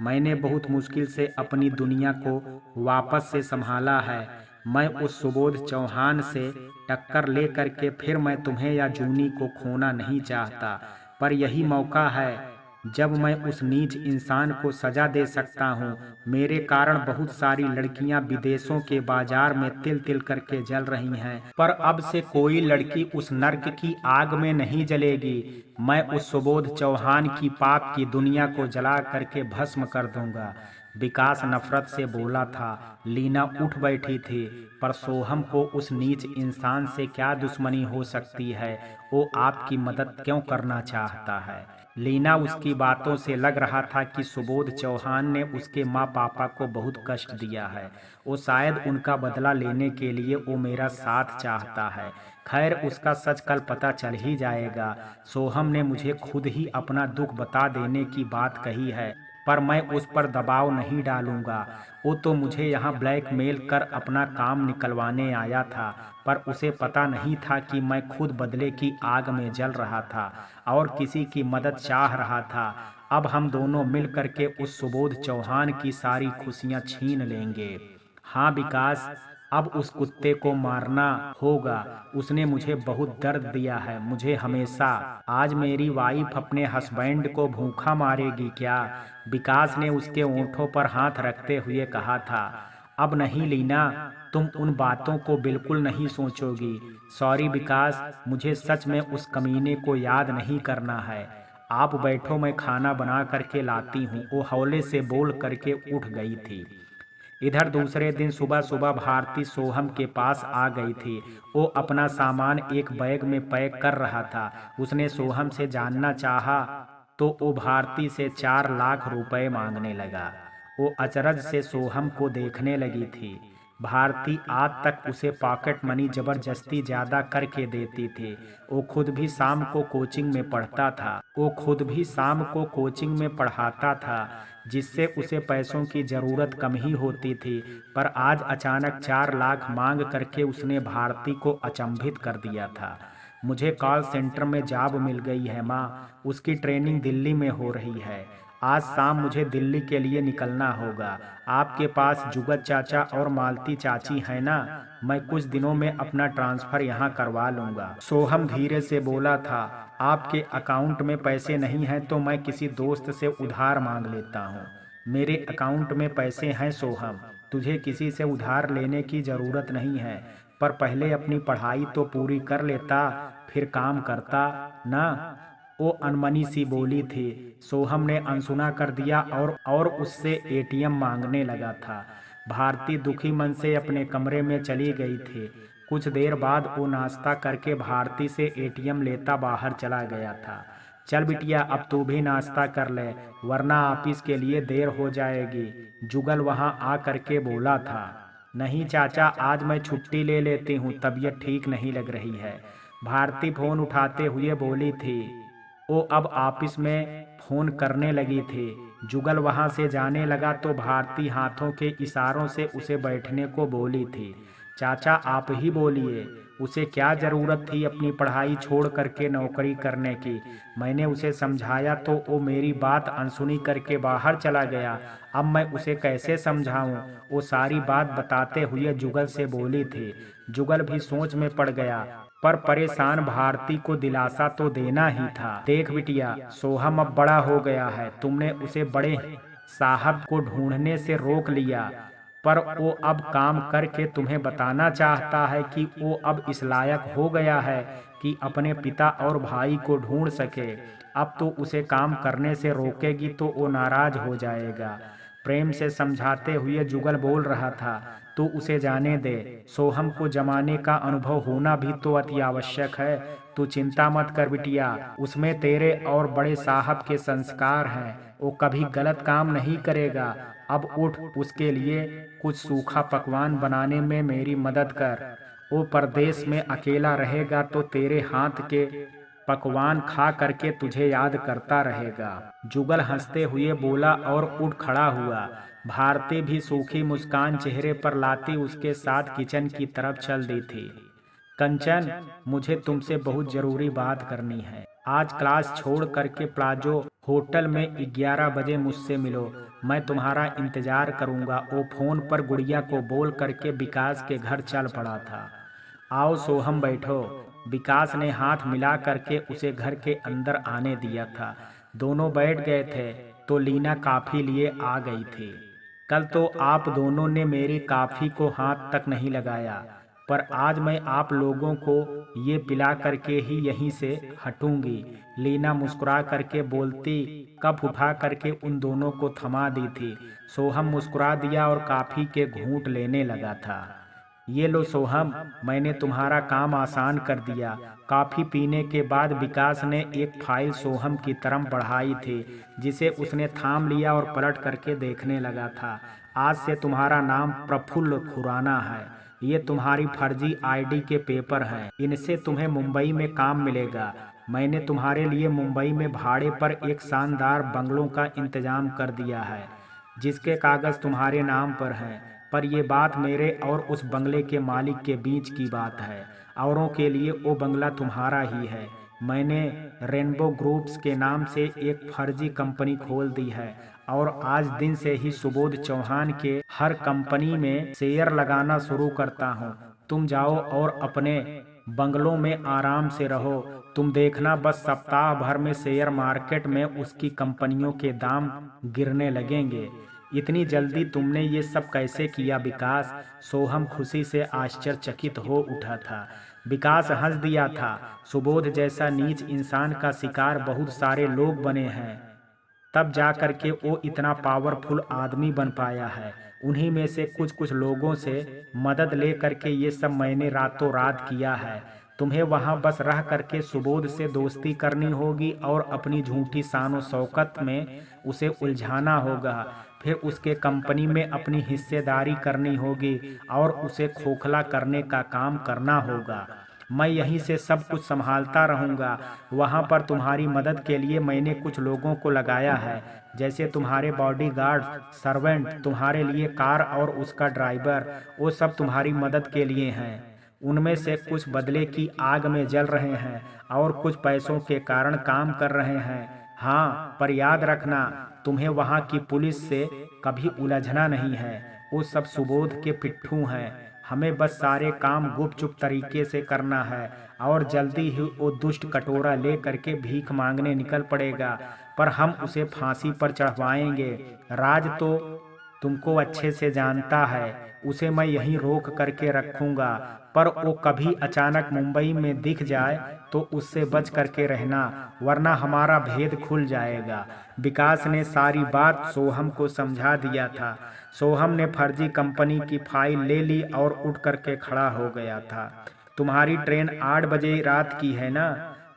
मैंने बहुत मुश्किल से अपनी दुनिया को वापस से संभाला है। मैं उस सुबोध चौहान से टक्कर ले करके फिर मैं तुम्हें या जूनी को खोना नहीं चाहता, पर यही मौका है जब मैं उस नीच इंसान को सजा दे सकता हूँ। मेरे कारण बहुत सारी लड़कियां विदेशों के बाजार में तिल तिल करके जल रही हैं, पर अब से कोई लड़की उस नर्क की आग में नहीं जलेगी। मैं उस सुबोध चौहान की पाप की दुनिया को जला करके भस्म कर दूंगा। विकास नफरत से बोला था। लीना उठ बैठी थी, पर सोहम को उस नीच इंसान से क्या दुश्मनी हो सकती है? वो आपकी मदद क्यों करना चाहता है? लीना, उसकी बातों से लग रहा था कि सुबोध चौहान ने उसके माँ पापा को बहुत कष्ट दिया है। वो शायद उनका बदला लेने के लिए वो मेरा साथ चाहता है। खैर, उसका सच कल पता चल ही जाएगा। सोहम ने मुझे खुद ही अपना दुख बता देने की बात कही है, पर मैं उस पर दबाव नहीं डालूंगा। वो तो मुझे यहाँ ब्लैकमेल कर अपना काम निकलवाने आया था, पर उसे पता नहीं था कि मैं खुद बदले की आग में जल रहा था और किसी की मदद चाह रहा था। अब हम दोनों मिल करके उस सुबोध चौहान की सारी खुशियाँ छीन लेंगे। हाँ विकास, अब उस कुत्ते को मारना होगा। उसने मुझे बहुत दर्द दिया है, मुझे हमेशा। आज मेरी वाइफ अपने हस्बैंड को भूखा मारेगी क्या? विकास ने उसके ओंठों पर हाथ रखते हुए कहा था। अब नहीं लीना, तुम उन बातों को बिल्कुल नहीं सोचोगी। सॉरी विकास, मुझे सच में उस कमीने को याद नहीं करना है। आप बैठो, मैं खाना बना करके लाती हूँ। वो हौले से बोल करके उठ गई थी। इधर दूसरे दिन सुबह सुबह भारती सोहम के पास आ गई थी। वो अपना सामान एक बैग में पैक कर रहा था। उसने सोहम से जानना चाहा तो वो भारती से 4 लाख रुपए मांगने लगा। वो अचरज से सोहम को देखने लगी थी। भारती आज तक उसे पॉकेट मनी जबरदस्ती ज्यादा करके देती थी। वो खुद भी शाम को कोचिंग में पढ़ता था। वो खुद भी शाम को कोचिंग में पढ़ाता था, जिससे उसे पैसों की जरूरत कम ही होती थी। पर आज अचानक 4 लाख मांग करके उसने भारती को अचंभित कर दिया था। मुझे कॉल सेंटर में जॉब मिल गई है माँ, उसकी ट्रेनिंग दिल्ली में हो रही है। आज शाम मुझे दिल्ली के लिए निकलना होगा। आपके पास जुगत चाचा और मालती चाची है ना? मैं कुछ दिनों में अपना ट्रांसफ़र यहाँ करवा लूँगा। सोहम धीरे से बोला था, आपके अकाउंट में पैसे नहीं हैं तो मैं किसी दोस्त से उधार मांग लेता हूँ। मेरे अकाउंट में पैसे हैं सोहम, तुझे किसी से उधार लेने की ज़रूरत नहीं है। पर पहले अपनी पढ़ाई तो पूरी कर लेता, फिर काम करता ना। वो अनमनी सी बोली थी। सोहम ने अनसुना कर दिया और उससे एटीएम मांगने लगा था। भारती दुखी मन से अपने कमरे में चली गई थी। कुछ देर बाद वो नाश्ता करके भारती से एटीएम लेता बाहर चला गया था। चल बिटिया, अब तू भी नाश्ता कर ले, वरना ऑफिस के लिए देर हो जाएगी, जुगल वहाँ आ करके बोला था। नहीं चाचा, आज मैं छुट्टी ले लेती हूँ, तबीयत ठीक नहीं लग रही है, भारती फोन उठाते हुए बोली थी। वो अब ऑफिस में फोन करने लगी थी। जुगल वहां से जाने लगा तो भारती हाथों के इशारों से उसे बैठने को बोली थी। चाचा आप ही बोलिए, उसे क्या ज़रूरत थी अपनी पढ़ाई छोड़ करके नौकरी करने की? मैंने उसे समझाया तो वो मेरी बात अनसुनी करके बाहर चला गया। अब मैं उसे कैसे समझाऊं? वो सारी बात बताते हुए जुगल से बोली थी। जुगल भी सोच में पड़ गया, पर परेशान भारती को दिलासा तो देना ही था। देख बिटिया, सोहम अब बड़ा हो गया है, तुमने उसे बड़े साहब को ढूंढने से रोक लिया, पर वो अब काम करके तुम्हें बताना चाहता है कि वो अब इस लायक हो गया है कि अपने पिता और भाई को ढूंढ सके। अब तो उसे काम करने से रोकेगी तो वो नाराज हो जाएगा। प्रेम से समझाते हुए जुगल बोल रहा था, तू उसे जाने दे, सोहम को जमाने का अनुभव होना भी तो अति आवश्यक है। तू चिंता मत कर बिटिया, उसमें तेरे और बड़े साहब के संस्कार हैं, वो कभी गलत काम नहीं करेगा। अब उठ, उसके लिए कुछ सूखा पकवान बनाने में मेरी मदद कर। वो परदेश में अकेला रहेगा तो तेरे हाथ के पकवान खा करके तुझे याद करता रहेगा। जुगल हंसते हुए बोला और उठ खड़ा हुआ। भारती भी सूखी मुस्कान चेहरे पर लाती उसके साथ किचन की तरफ चल दी थी। कंचन, मुझे तुमसे बहुत जरूरी बात करनी है। आज क्लास छोड़ करके प्लाजो होटल में 11 बजे मुझसे मिलो, मैं तुम्हारा इंतजार करूंगा। वो फोन पर गुड़िया को बोल करके विकास के घर चल पड़ा था। आओ सोहम बैठो। विकास ने हाथ मिला करके उसे घर के अंदर आने दिया था। दोनों बैठ गए थे तो लीना कॉफी लिए आ गई थी। कल तो आप दोनों ने मेरी कॉफी को हाथ तक नहीं लगाया, पर आज मैं आप लोगों को ये पिला करके ही यहीं से हटूंगी। लीना मुस्कुरा करके बोलती कप उठा करके उन दोनों को थमा दी थी। सोहम मुस्कुरा दिया और कॉफी के घूंट लेने लगा था। ये लो सोहम, मैंने तुम्हारा काम आसान कर दिया। कॉफी पीने के बाद विकास ने एक फाइल सोहम की तरफ बढ़ाई थी, जिसे उसने थाम लिया और पलट करके देखने लगा था। आज से तुम्हारा नाम प्रफुल्ल खुराना है। ये तुम्हारी फर्जी आईडी के पेपर हैं, इनसे तुम्हें मुंबई में काम मिलेगा। मैंने तुम्हारे लिए मुंबई में भाड़े पर एक शानदार बंगलों का इंतजाम कर दिया है, जिसके कागज तुम्हारे नाम पर हैं। पर ये बात मेरे और उस बंगले के मालिक के बीच की बात है। औरों के लिए वो बंगला तुम्हारा ही है। मैंने रेनबो ग्रुप्स के नाम से एक फर्जी कंपनी खोल दी है और आज दिन से ही सुबोध चौहान के हर कंपनी में शेयर लगाना शुरू करता हूँ। तुम जाओ और अपने बंगलों में आराम से रहो। तुम देखना, बस सप्ताह भर में शेयर मार्केट में उसकी कंपनियों के दाम गिरने लगेंगे। इतनी जल्दी तुमने ये सब कैसे किया विकास? सोहम खुशी से आश्चर्यचकित हो उठा था। विकास हंस दिया था। सुबोध जैसा नीच इंसान का शिकार बहुत सारे लोग बने हैं, तब जा कर के वो इतना पावरफुल आदमी बन पाया है। उन्हीं में से कुछ लोगों से मदद ले करके ये सब मैंने रातों रात किया है। तुम्हें वहाँ बस रह करके सुबोध से दोस्ती करनी होगी और अपनी झूठी शान शौकत में उसे उलझाना होगा। फिर उसके कंपनी में अपनी हिस्सेदारी करनी होगी और उसे खोखला करने का काम करना होगा। मैं यहीं से सब कुछ संभालता रहूँगा। वहाँ पर तुम्हारी मदद के लिए मैंने कुछ लोगों को लगाया है, जैसे तुम्हारे बॉडीगार्ड, सर्वेंट, तुम्हारे लिए कार और उसका ड्राइवर, वो सब तुम्हारी मदद के लिए हैं। उनमें से कुछ बदले की आग में जल रहे हैं और कुछ पैसों के कारण काम कर रहे हैं। हाँ, पर याद रखना, तुम्हें वहाँ की पुलिस से कभी उलझना नहीं है। वो सब सुबोध के पिट्ठू हैं। हमें बस सारे काम गुपचुप तरीके से करना है और जल्दी ही वो दुष्ट कटोरा ले करके भीख मांगने निकल पड़ेगा, पर हम उसे फांसी पर चढ़वाएंगे। राज तो तुमको अच्छे से जानता है, उसे मैं यहीं रोक करके रखूंगा, पर वो कभी अचानक मुंबई में दिख जाए तो उससे बच करके रहना, वरना हमारा भेद खुल जाएगा। विकास ने सारी बात सोहम को समझा दिया था। सोहम ने फर्जी कंपनी की फाइल ले ली और उठ करके खड़ा हो गया था। तुम्हारी ट्रेन 8 बजे रात की है ना?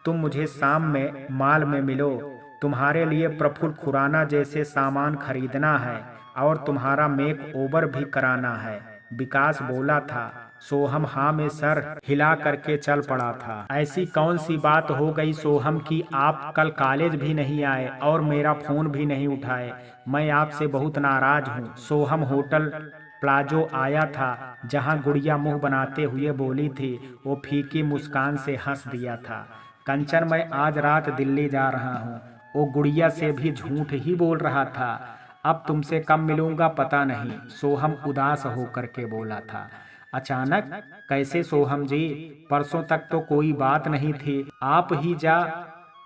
तुम मुझे शाम में माल में मिलो। तुम्हारे लिए प्रफुल्ल खुराना जैसे सामान खरीदना है और तुम्हारा मेक ओवर भी कराना है, विकास बोला था। सोहम हाँ में सर हिला करके चल पड़ा था। ऐसी कौन सी बात हो गई सोहम कि आप कल कॉलेज भी नहीं आए और मेरा फोन भी नहीं उठाए? मैं आपसे बहुत नाराज हूँ। सोहम होटल प्लाजो आया था जहाँ गुड़िया मुंह बनाते हुए बोली थी। वो फीकी मुस्कान से हंस दिया था। कंचन, मैं आज रात दिल्ली जा रहा हूँ। वो गुड़िया से भी झूठ ही बोल रहा था। अब तुमसे कब मिलूंगा पता नहीं, सोहम उदास होकर के बोला था। अचानक कैसे सोहम जी? परसों तक तो कोई बात नहीं थी। आप ही जा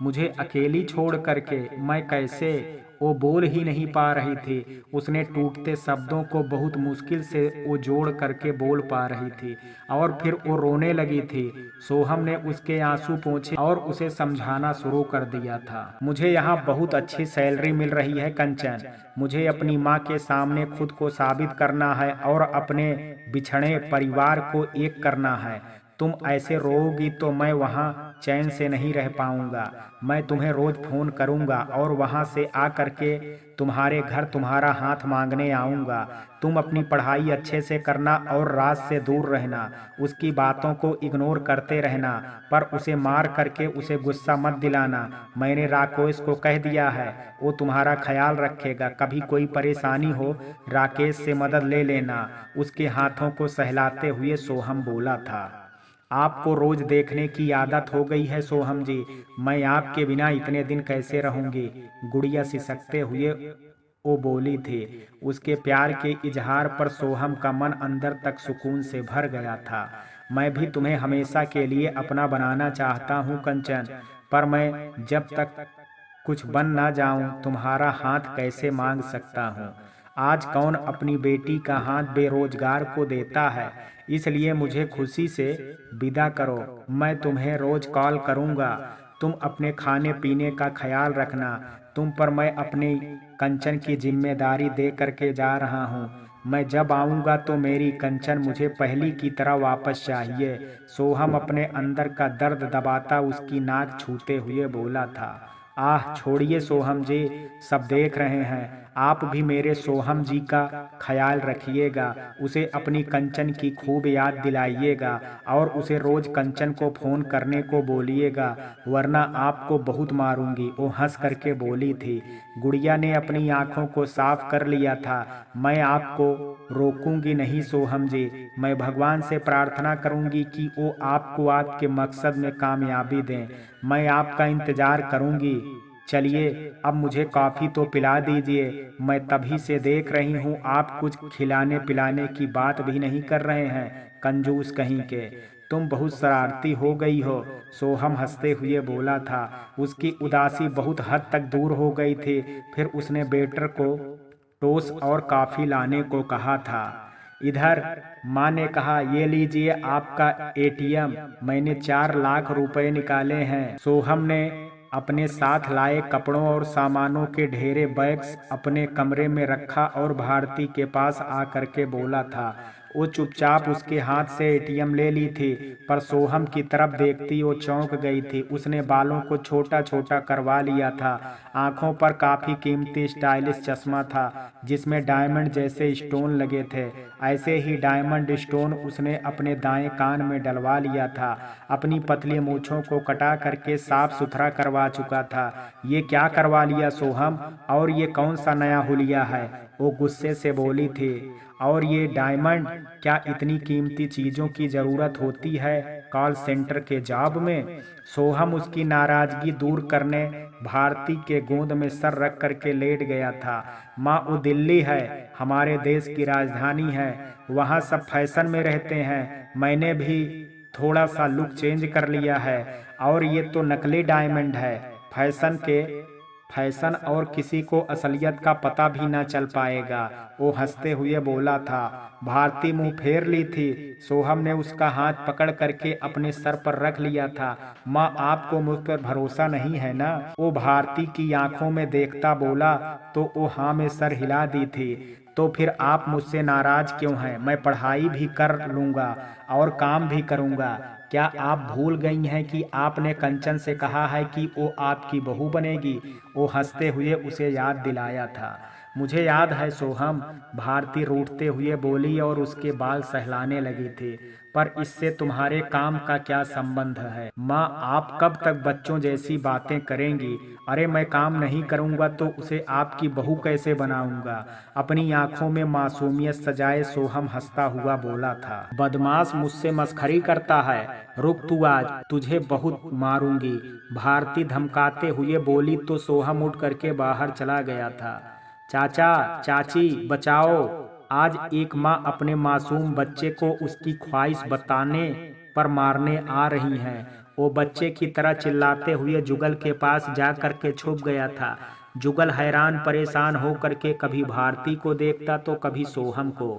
मुझे अकेली छोड़ करके मैं कैसे? वो बोल ही नहीं पा रही थी। उसने टूटते शब्दों को बहुत मुश्किल से वो जोड़ करके बोल पा रही थी और फिर वो रोने लगी थी। सोहम ने उसके आंसू पोंछे और उसे समझाना शुरू कर दिया था। मुझे यहाँ बहुत अच्छी सैलरी मिल रही है कंचन। मुझे अपनी माँ के सामने खुद को साबित करना है और अपने बिछड़े परिवार को एक करना है। तुम ऐसे रोओगी तो मैं वहाँ चैन से नहीं रह पाऊंगा। मैं तुम्हें रोज फोन करूंगा और वहाँ से आ करके तुम्हारे घर तुम्हारा हाथ मांगने आऊंगा। तुम अपनी पढ़ाई अच्छे से करना और राज से दूर रहना। उसकी बातों को इग्नोर करते रहना, पर उसे मार करके उसे गुस्सा मत दिलाना। मैंने राकेश को कह दिया है, वो तुम्हारा ख्याल रखेगा। कभी कोई परेशानी हो राकेश से मदद ले लेना। उसके हाथों को सहलाते हुए सोहम बोला था। आपको रोज देखने की आदत हो गई है सोहम जी। मैं आपके बिना इतने दिन कैसे रहूंगी? गुड़िया सिसकते हुए वो बोली थी। उसके प्यार के इजहार पर सोहम का मन अंदर तक सुकून से भर गया था। मैं भी तुम्हें हमेशा के लिए अपना बनाना चाहता हूँ कंचन, पर मैं जब तक कुछ बन ना जाऊं तुम्हारा हाथ कैसे मांग सकता हूँ? आज कौन अपनी बेटी का हाथ बेरोजगार को देता है? इसलिए मुझे खुशी से विदा करो। मैं तुम्हें रोज कॉल करूँगा। तुम अपने खाने पीने का ख्याल रखना। तुम पर मैं अपनी कंचन की जिम्मेदारी दे करके जा रहा हूँ। मैं जब आऊँगा तो मेरी कंचन मुझे पहली की तरह वापस चाहिए। सोहम अपने अंदर का दर्द दबाता उसकी नाक छूते हुए बोला था। आह छोड़िए सोहम जी, सब देख रहे हैं। आप भी मेरे सोहम जी का ख्याल रखिएगा। उसे अपनी कंचन की खूब याद दिलाइएगा और उसे रोज कंचन को फोन करने को बोलिएगा, वरना आपको बहुत मारूंगी। वो हंस करके बोली थी। गुड़िया ने अपनी आंखों को साफ कर लिया था। मैं आपको रोकूंगी नहीं सोहम जी। मैं भगवान से प्रार्थना करूंगी कि वो आपको आपके मकसद में कामयाबी दें। मैं आपका इंतजार करूंगी। चलिए अब मुझे कॉफ़ी तो पिला दीजिए। मैं तभी से देख रही हूँ आप कुछ खिलाने पिलाने की बात भी नहीं कर रहे हैं, कंजूस कहीं के। तुम बहुत शरारती हो गई हो, सोहम हंसते हुए बोला था। उसकी उदासी बहुत हद तक दूर हो गई थी। फिर उसने वेटर को टोस्ट और कॉफ़ी लाने को कहा था। इधर माँ ने कहा, ये लीजिए आपका एटीएम, मैंने 4 लाख रुपए निकाले हैं। सोहम ने अपने साथ लाए कपड़ों और सामानों के ढेरे बैग्स अपने कमरे में रखा और भारती के पास आकर के बोला था। वो चुपचाप उसके हाथ से एटीएम ले ली थी, पर सोहम की तरफ देखती वो चौंक गई थी। उसने बालों को छोटा छोटा करवा लिया था। आंखों पर काफी कीमती स्टाइलिश चश्मा था जिसमें डायमंड जैसे स्टोन लगे थे। ऐसे ही डायमंड स्टोन उसने अपने दाएं कान में डलवा लिया था। अपनी पतली मूछों को कटा करके साफ सुथरा करवा चुका था। ये क्या करवा लिया सोहम? और ये कौन सा नया हुलिया है? वो गुस्से से बोली थी। और ये डायमंड, क्या इतनी कीमती चीजों की जरूरत होती है? कॉल सेंटर के जॉब में। सोहम उसकी नाराजगी दूर करने भारती के गोद में सर रख करके लेट गया था। माँ, वो दिल्ली है, हमारे देश की राजधानी है, वहाँ सब फैशन में रहते हैं। मैंने भी थोड़ा सा लुक चेंज कर लिया है, और ये तो नकली डायमंड है। फैशन और किसी को असलियत का पता भी ना चल पाएगा, वो हंसते हुए बोला था। भारती मुंह फेर ली थी। सोहम ने उसका हाथ पकड़ करके अपने सर पर रख लिया था। माँ, आपको मुझ पर भरोसा नहीं है ना? वो भारती की आंखों में देखता बोला। तो वो हाँ में सर हिला दी थी। तो फिर आप मुझसे नाराज क्यों हैं? मैं पढ़ाई भी कर लूँगा और काम भी करूँगा। क्या आप भूल गई हैं कि आपने कंचन से कहा है कि वो आपकी बहू बनेगी? वो हंसते हुए उसे याद दिलाया था। मुझे याद है सोहम, भारती रूठते हुए बोली और उसके बाल सहलाने लगी थी। पर इससे तुम्हारे काम का क्या संबंध है? माँ, आप कब तक बच्चों जैसी बातें करेंगी? अरे मैं काम नहीं करूँगा तो उसे आपकी बहू कैसे बनाऊंगा? अपनी आंखों में मासूमियत सजाए सोहम हंसता हुआ बोला था। बदमाश, मुझसे मस्खरी करता है? रुक तू, आज तुझे बहुत मारूंगी, भारती धमकाते हुए बोली। तो सोहम उठ करके बाहर चला गया था। चाचा, चाची, बचाओ! आज एक माँ अपने मासूम बच्चे को उसकी ख्वाहिश बताने पर मारने आ रही है। वो बच्चे की तरह चिल्लाते हुए जुगल के पास जा करके छुप गया था। जुगल हैरान परेशान हो करके कभी भारती को देखता तो कभी सोहम को।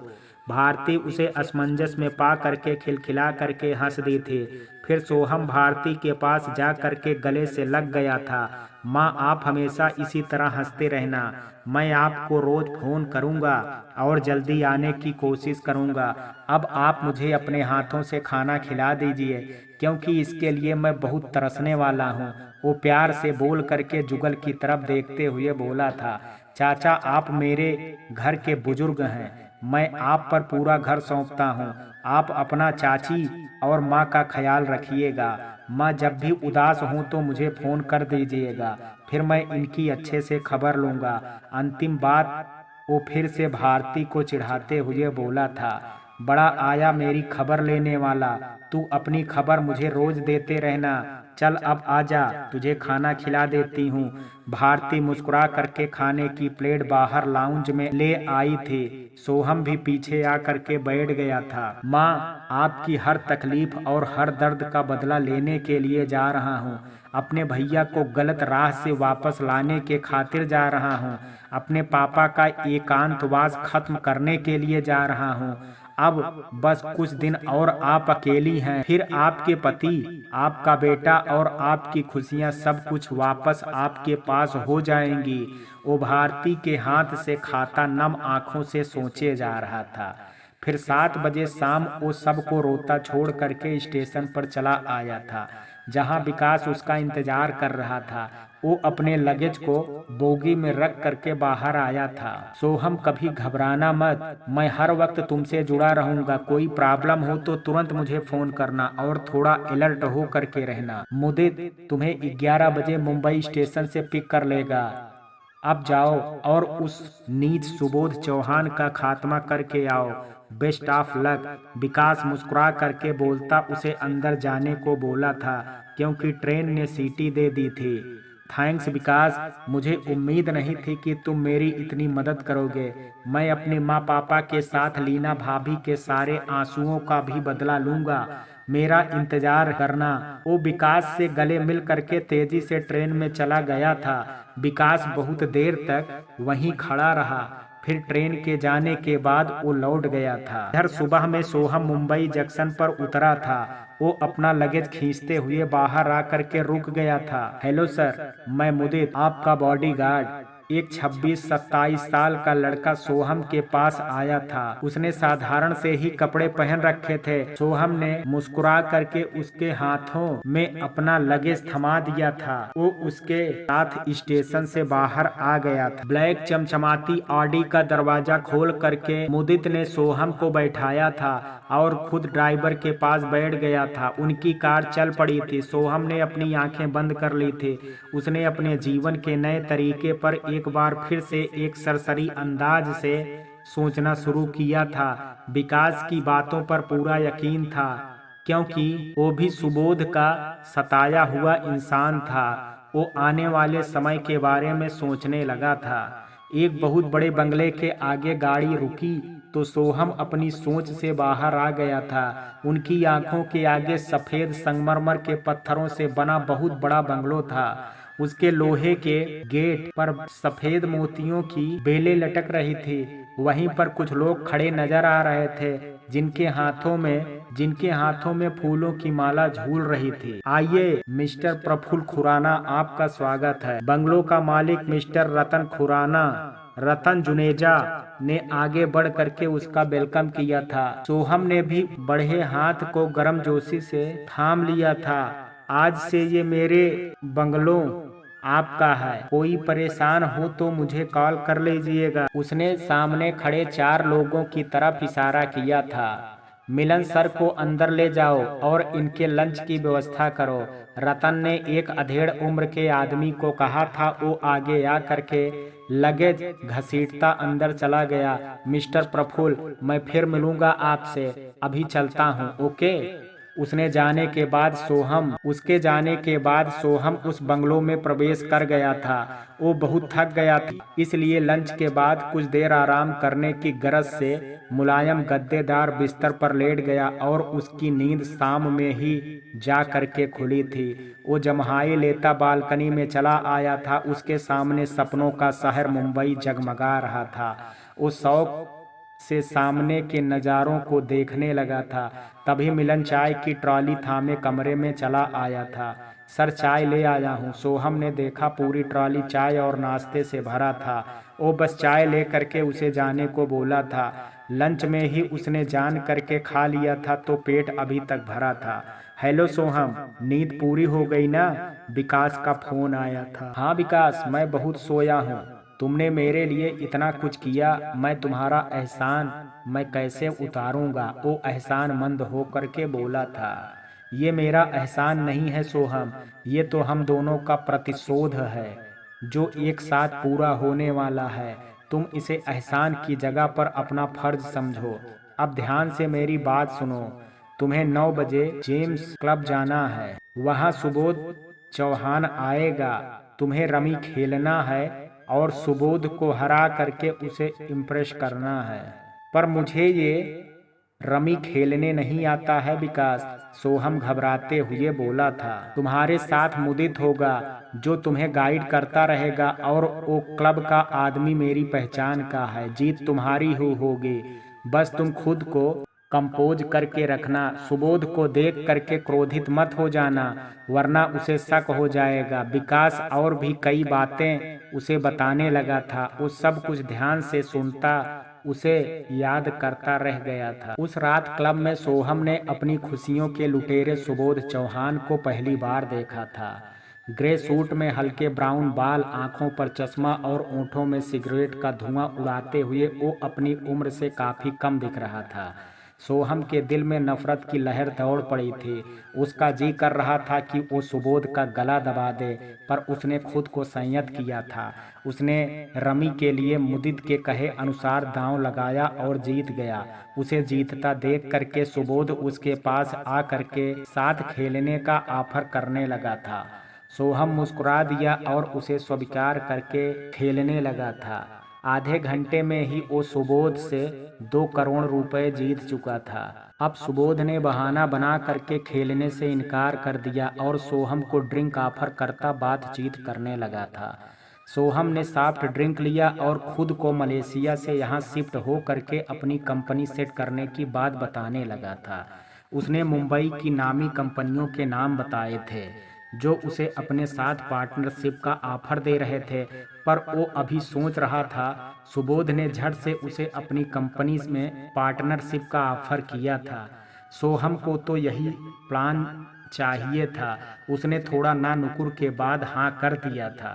भारती उसे असमंजस में पा करके खिलखिला करके हंस दी थी। फिर सोहम भारती के पास जा करके गले से लग गया था। माँ, आप हमेशा इसी तरह हंसते रहना। मैं आपको रोज फोन करूँगा और जल्दी आने की कोशिश करूँगा। अब आप मुझे अपने हाथों से खाना खिला दीजिए, क्योंकि इसके लिए मैं बहुत तरसने वाला हूँ। वो प्यार से बोल करके जुगल की तरफ देखते हुए बोला था। चाचा, आप मेरे घर के बुजुर्ग हैं, मैं आप पर पूरा घर सौंपता हूँ। आप अपना चाची और माँ का ख्याल रखिएगा। माँ, जब भी उदास हूँ तो मुझे फ़ोन कर दीजिएगा, फिर मैं इनकी अच्छे से खबर लूँगा। अंतिम बात वो फिर से भारती को चिढ़ाते हुए बोला था। बड़ा आया मेरी खबर लेने वाला, तू अपनी खबर मुझे रोज देते रहना। चल अब आजा, तुझे खाना खिला देती हूँ। भारती मुस्कुरा करके खाने की प्लेट बाहर लाउंज में ले आई थी। सोहम भी पीछे आ करके बैठ गया था। माँ, आपकी हर तकलीफ और हर दर्द का बदला लेने के लिए जा रहा हूँ। अपने भैया को गलत राह से वापस लाने के खातिर जा रहा हूँ। अपने पापा का एकांतवास खत्म करने के लिए जा रहा हूँ। अब बस कुछ दिन और आप अकेली हैं, फिर आपके पति, आपका बेटा और आपकी खुशियां सब कुछ वापस आपके पास हो जाएंगी। वो भारती के हाथ से खाता नम आंखों से सोचे जा रहा था। फिर 7 बजे शाम वो सबको रोता छोड़ करके स्टेशन पर चला आया था, जहां विकास उसका इंतजार कर रहा था। वो अपने लगेज को बोगी में रख करके बाहर आया था। सोहम, कभी घबराना मत, मैं हर वक्त तुमसे जुड़ा रहूंगा। कोई प्रॉब्लम हो तो तुरंत मुझे फोन करना और थोड़ा अलर्ट हो करके रहना। मुदित तुम्हें 11 बजे मुंबई स्टेशन से पिक कर लेगा। अब जाओ और उस नीच सुबोध चौहान का खात्मा करके आओ। Best of luck. विकास मुस्कुरा करके बोलता उसे अंदर जाने को बोला था, क्योंकि ट्रेन ने सीटी दे दी थी। थैंक्स विकास, मुझे उम्मीद नहीं थी कि तुम मेरी इतनी मदद करोगे। मैं अपने माँ पापा के साथ लीना भाभी के सारे आंसुओं का भी बदला लूंगा। मेरा इंतजार करना। वो विकास से गले मिल करके तेजी से ट्रेन में चला गया था। विकास बहुत देर तक वहीं खड़ा रहा। फिर ट्रेन के जाने के बाद वो लौट गया था। इधर सुबह में सोहम मुंबई जंक्शन पर उतरा था। वो अपना लगेज खींचते हुए बाहर आकर के रुक गया था। हेलो सर, मैं मुदित, आपका बॉडीगार्ड। एक 26-27 साल का लड़का सोहम के पास आया था। उसने साधारण से ही कपड़े पहन रखे थे। सोहम ने मुस्कुरा करके उसके हाथों में अपना लगेज थमा दिया था। वो उसके साथ स्टेशन से बाहर आ गया था। ब्लैक चमचमाती ऑडी का दरवाजा खोल करके मुदित ने सोहम को बैठाया था और खुद ड्राइवर के पास बैठ गया था। उनकी कार चल पड़ी थी। सोहम ने अपनी आंखें बंद कर ली थी। उसने अपने जीवन के नए तरीके पर एक बार फिर से एक सरसरी अंदाज से सोचना शुरू किया था। विकास की बातों पर पूरा यकीन था। क्योंकि वो भी सुबोध का सताया हुआ इंसान था। वो आने वाले समय के बारे में सोचने लगा था। एक बहुत बड़े बंगले के आगे गाड़ी रुकी तो सोहम अपनी सोच से बाहर आ गया था। उनकी आंखों के आगे सफेद संगमरमर के पत्थरों से बना बहुत बड़ा बंगलो था। उसके लोहे के गेट पर सफेद मोतियों की बेलें लटक रही थी। वहीं पर कुछ लोग खड़े नजर आ रहे थे, जिनके हाथों में फूलों की माला झूल रही थी। आइए मिस्टर प्रफुल्ल खुराना, आपका स्वागत है। बंगलो का मालिक मिस्टर रतन जुनेजा ने आगे बढ़ करके उसका वेलकम किया था। सोहम ने भी बढ़े हाथ को गर्मजोशी से थाम लिया था। आज से ये मेरे बंगलो आपका है। कोई परेशान हो तो मुझे कॉल कर लीजिएगा। उसने सामने खड़े 4 लोगों की तरफ इशारा किया था। मिलन सर को अंदर ले जाओ और इनके लंच की व्यवस्था करो। रतन ने एक अधेड़ उम्र के आदमी को कहा था। वो आगे आ करके लगेज घसीटता अंदर चला गया। मिस्टर प्रफुल्ल, मैं फिर मिलूंगा आपसे, अभी चलता हूँ, ओके। उसके जाने के बाद सोहम उस बंगलो में प्रवेश कर गया था। वो बहुत थक गया था, इसलिए लंच के बाद कुछ देर आराम करने की गरज से मुलायम गद्देदार बिस्तर पर लेट गया और उसकी नींद शाम में ही जा करके खुली थी। वो जम्हाई लेता बालकनी में चला आया था। उसके सामने सपनों का शहर मुंबई जगमगा रहा था। वो शौक से सामने के नज़ारों को देखने लगा था। तभी मिलन चाय की ट्रॉली थामे कमरे में चला आया था। सर, चाय ले आया हूँ। सोहम ने देखा पूरी ट्रॉली चाय और नाश्ते से भरा था। वो बस चाय ले करके उसे जाने को बोला था। लंच में ही उसने जान करके खा लिया था तो पेट अभी तक भरा था। हेलो सोहम, नींद पूरी हो गई ना? विकास का फोन आया था। हाँ विकास, मैं बहुत सोया हूँ। तुमने मेरे लिए इतना कुछ किया, मैं तुम्हारा एहसान मैं कैसे उतारूंगा? वो एहसानमंद हो करके बोला था। ये मेरा एहसान नहीं है सोहम, ये तो हम दोनों का प्रतिशोध है जो एक साथ पूरा होने वाला है। तुम इसे एहसान की जगह पर अपना फर्ज समझो। अब ध्यान से मेरी बात सुनो। तुम्हें 9 बजे जेम्स क्लब जाना है। वहाँ सुबोध चौहान आएगा। तुम्हें रमी खेलना है और सुबोध को हरा करके उसे इम्प्रेस करना है। पर मुझे ये रमी खेलने नहीं आता है विकास, सोहम घबराते हुए बोला था। तुम्हारे साथ मुदित होगा जो तुम्हें गाइड करता रहेगा और वो क्लब का आदमी मेरी पहचान का है। जीत तुम्हारी ही होगी। बस तुम खुद को कंपोज करके रखना। सुबोध को देख करके क्रोधित मत हो जाना, वरना उसे शक हो जाएगा। विकास और भी कई बातें उसे बताने लगा था। वो सब कुछ ध्यान से सुनता, उसे याद करता रह गया था। उस रात क्लब में सोहम ने अपनी खुशियों के लुटेरे सुबोध चौहान को पहली बार देखा था। ग्रे सूट में हल्के ब्राउन बाल, आंखों पर चश्मा और ओंठों में सिगरेट का धुआं उड़ाते हुए वो अपनी उम्र से काफी कम दिख रहा था। सोहम के दिल में नफरत की लहर दौड़ पड़ी थी। उसका जी कर रहा था कि वो सुबोध का गला दबा दे, पर उसने खुद को संयत किया था। उसने रमी के लिए मुदित के कहे अनुसार दांव लगाया और जीत गया। उसे जीतता देख करके सुबोध उसके पास आ करके साथ खेलने का ऑफर करने लगा था। सोहम मुस्कुरा दिया और उसे स्वीकार करके खेलने लगा था। आधे घंटे में ही वो सुबोध से 2 करोड़ रुपए जीत चुका था। अब सुबोध ने बहाना बना करके खेलने से इनकार कर दिया और सोहम को ड्रिंक ऑफर करता बातचीत करने लगा था। सोहम ने सॉफ्ट ड्रिंक लिया और खुद को मलेशिया से यहाँ शिफ्ट हो करके अपनी कंपनी सेट करने की बात बताने लगा था। उसने मुंबई की नामी कंपनियों के नाम बताए थे जो उसे अपने साथ पार्टनरशिप का ऑफर दे रहे थे, पर वो अभी सोच रहा था। सुबोध ने झट से उसे अपनी कंपनी में पार्टनरशिप का ऑफर किया था। सोहम को तो यही प्लान चाहिए था। उसने थोड़ा ना नुकुर के बाद हाँ कर दिया था।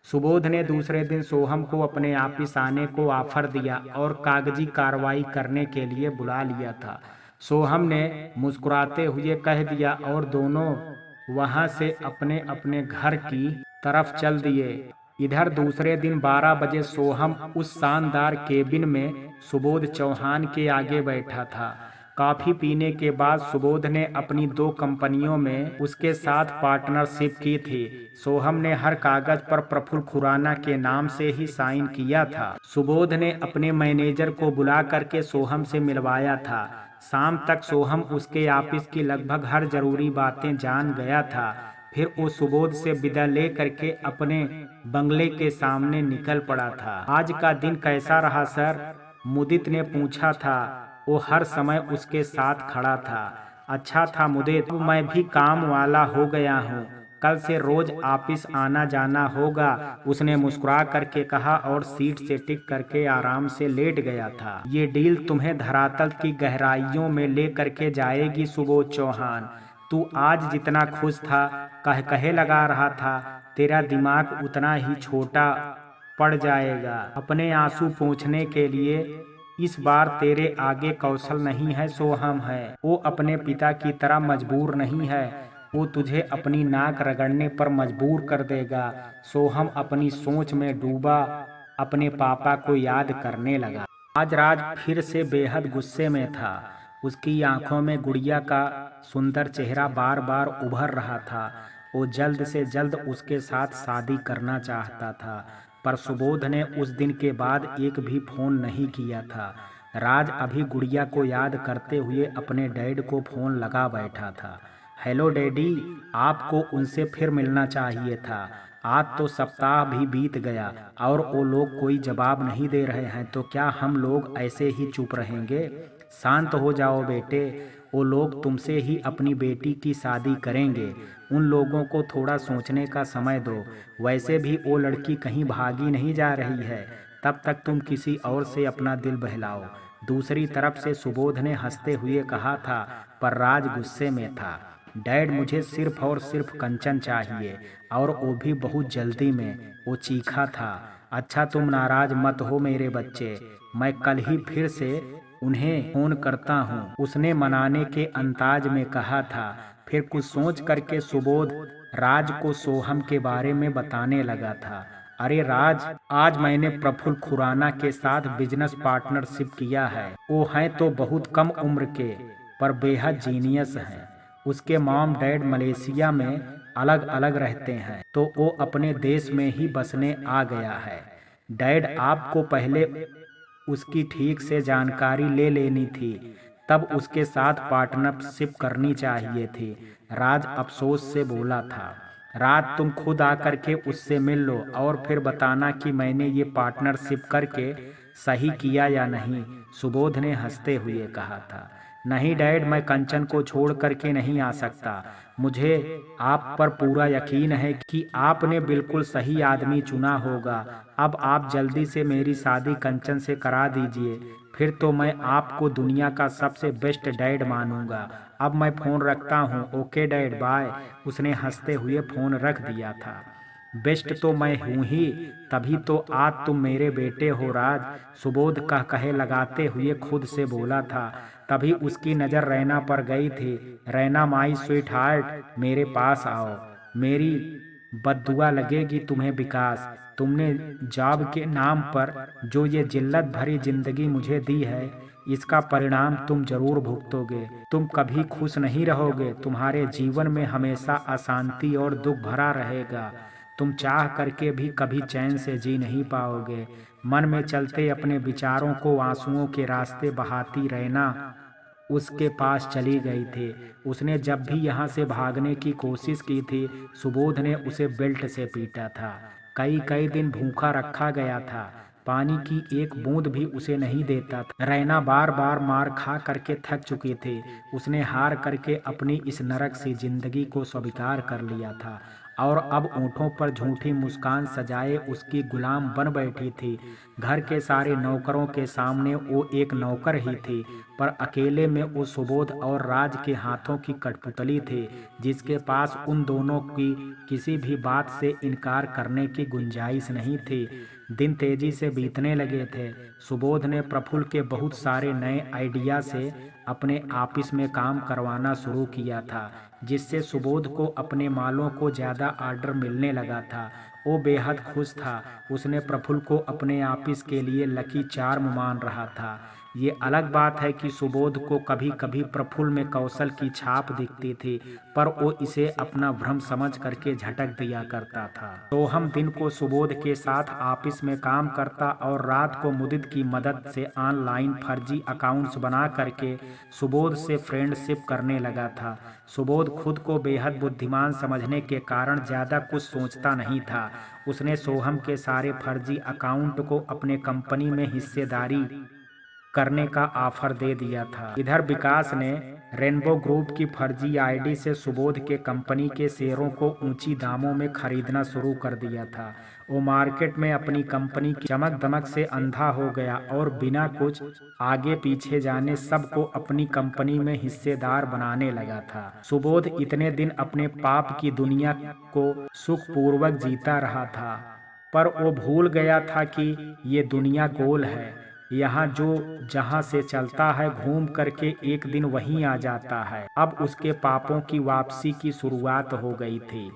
सुबोध ने दूसरे दिन सोहम को अपने ऑफिस आने को ऑफर दिया और कागजी कार्रवाई करने के लिए बुला लिया था। सोहम ने मुस्कुराते हुए कह दिया और दोनों वहां से अपने अपने घर की तरफ चल दिए। इधर दूसरे दिन 12 बजे सोहम उस शानदार केबिन में सुबोध चौहान के आगे बैठा था। कॉफी पीने के बाद सुबोध ने अपनी 2 कंपनियों में उसके साथ पार्टनरशिप की थी। सोहम ने हर कागज पर प्रफुल्ल खुराना के नाम से ही साइन किया था। सुबोध ने अपने मैनेजर को बुला करके सोहम से मिलवाया था। शाम तक सोहम उसके ऑफिस की लगभग हर जरूरी बातें जान गया था। फिर वो सुबोध से विदा ले करके अपने बंगले के सामने निकल पड़ा था। आज का दिन कैसा रहा सर? मुदित ने पूछा था। वो हर समय उसके साथ खड़ा था। अच्छा था मुदित, अब मैं भी काम वाला हो गया हूँ, कल से रोज ऑफिस आना जाना होगा, उसने मुस्कुरा करके कहा और सीट से टिक करके आराम से लेट गया था। ये डील तुम्हें धरातल की गहराइयों में ले करके जाएगी सुबोध चौहान। तू आज जितना खुश था, कहे लगा रहा था, तेरा दिमाग उतना ही छोटा पड़ जाएगा। अपने आंसू पोंछने के लिए इस बार तेरे आगे कौशल नहीं है, सोहम है। वो अपने पिता की तरह मजबूर नहीं है, वो तुझे अपनी नाक रगड़ने पर मजबूर कर देगा। सोहम अपनी सोच में डूबा अपने पापा को याद करने लगा। आज राज फिर से बेहद गुस्से में था। उसकी आंखों में गुड़िया का सुंदर चेहरा बार बार उभर रहा था। वो जल्द से जल्द उसके साथ शादी करना चाहता था, पर सुबोध ने उस दिन के बाद एक भी फोन नहीं किया था। राज अभी गुड़िया को याद करते हुए अपने डैड को फोन लगा बैठा था। हेलो डैडी, आपको उनसे फिर मिलना चाहिए था। आज तो सप्ताह भी बीत गया और वो लोग कोई जवाब नहीं दे रहे हैं, तो क्या हम लोग ऐसे ही चुप रहेंगे? शांत हो जाओ बेटे, वो लोग तुमसे ही अपनी बेटी की शादी करेंगे। उन लोगों को थोड़ा सोचने का समय दो। वैसे भी वो लड़की कहीं भागी नहीं जा रही है, तब तक तुम किसी और से अपना दिल बहलाओ। दूसरी तरफ से सुबोध ने हंसते हुए कहा था, पर राज गुस्से में था। डैड, मुझे सिर्फ और सिर्फ कंचन चाहिए, और वो भी बहुत जल्दी में, वो चीखा था। अच्छा तुम नाराज मत हो मेरे बच्चे, मैं कल ही फिर से उन्हें फोन करता हूँ, उसने मनाने के अंदाज में कहा था। फिर कुछ सोच करके सुबोध राज को सोहम के बारे में बताने लगा था। अरे राज, आज मैंने प्रफुल्ल खुराना के साथ बिजनेस पार्टनरशिप किया है। वो हैं तो बहुत कम उम्र के, पर बेहद जीनियस हैं। उसके मॉम डैड मलेशिया में अलग अलग रहते हैं, तो वो अपने देश में ही बसने आ गया है। डैड, आपको पहले उसकी ठीक से जानकारी ले लेनी थी, तब उसके साथ पार्टनरशिप करनी चाहिए थी, राज अफसोस से बोला था। राज, तुम खुद आकर के उससे मिल लो और फिर बताना कि मैंने ये पार्टनरशिप करके सही किया या नहीं, सुबोध ने हंसते हुए कहा था। नहीं डैड, मैं कंचन को छोड़ करके नहीं आ सकता। मुझे आप पर पूरा यकीन है कि आपने बिल्कुल सही आदमी चुना होगा। अब आप जल्दी से मेरी शादी कंचन से करा दीजिए, फिर तो मैं आपको दुनिया का सबसे बेस्ट डैड मानूंगा। अब मैं फ़ोन रखता हूँ। Okay dad, bye. उसने हंसते हुए फ़ोन रख दिया था। बेस्ट तो मैं हूँ ही, तभी तो आज तुम मेरे बेटे हो राज, सुबोध कहे लगाते हुए खुद से बोला था। तभी उसकी नज़र रैना पर गई थी। रैना, माई स्वीट हार्ट, मेरे पास आओ। मेरी बद्दुआ लगेगी तुम्हें विकास। तुमने जॉब के नाम पर जो ये जिल्लत भरी जिंदगी मुझे दी है, इसका परिणाम तुम जरूर भुगतोगे। तुम कभी खुश नहीं रहोगे, तुम्हारे जीवन में हमेशा अशांति और दुख भरा रहेगा। तुम चाह करके भी कभी चैन से जी नहीं पाओगे। मन में चलते अपने विचारों को आंसुओं के रास्ते बहाती रहना उसके पास चली गई थी। उसने जब भी यहाँ से भागने की कोशिश की थी, सुबोध ने उसे बेल्ट से पीटा था। कई कई दिन भूखा रखा गया था, पानी की एक बूंद भी उसे नहीं देता था। रैना बार बार मार खा करके थक चुकी थी। उसने हार करके अपनी इस नरक सी जिंदगी को स्वीकार कर लिया था और अब ओंठों पर झूठी मुस्कान सजाए उसकी गुलाम बन बैठी थी। घर के सारे नौकरों के सामने वो एक नौकर ही थी, पर अकेले में वो सुबोध और राज के हाथों की कठपुतली थी, जिसके पास उन दोनों की किसी भी बात से इनकार करने की गुंजाइश नहीं थी। दिन तेजी से बीतने लगे थे। सुबोध ने प्रफुल्ल के बहुत सारे नए आइडिया से अपने ऑफिस में काम करवाना शुरू किया था। जिससे सुबोध को अपने मालों को ज़्यादा ऑर्डर मिलने लगा था। वो बेहद खुश था। उसने प्रफुल्ल को अपने ऑफिस के लिए लकी चार्म मान रहा था। ये अलग बात है कि सुबोध को कभी कभी प्रफुल्ल में कौशल की छाप दिखती थी, पर वो इसे अपना भ्रम समझ करके झटक दिया करता था। तो हम दिन को सुबोध के साथ ऑफिस में काम करता और रात को मुदित की मदद से ऑनलाइन फर्जी अकाउंट्स बना करके सुबोध से फ्रेंडशिप करने लगा था। सुबोध खुद को बेहद बुद्धिमान समझने के कारण ज़्यादा कुछ सोचता नहीं था। उसने सोहम के सारे फर्जी अकाउंट को अपने कंपनी में हिस्सेदारी करने का ऑफर दे दिया था। इधर विकास ने रेनबो ग्रुप की फर्जी आईडी से सुबोध के कंपनी के शेयरों को ऊंची दामों में खरीदना शुरू कर दिया था। वो मार्केट में अपनी कंपनी की चमक दमक से अंधा हो गया और बिना कुछ आगे पीछे जाने सबको अपनी कंपनी में हिस्सेदार बनाने लगा था। सुबोध इतने दिन अपने पाप की दुनिया को सुखपूर्वक जीता रहा था, पर वो भूल गया था कि ये दुनिया गोल है। यहाँ जो जहाँ से चलता है घूम करके एक दिन वहीं आ जाता है। अब उसके पापों की वापसी की शुरुआत हो गई थी,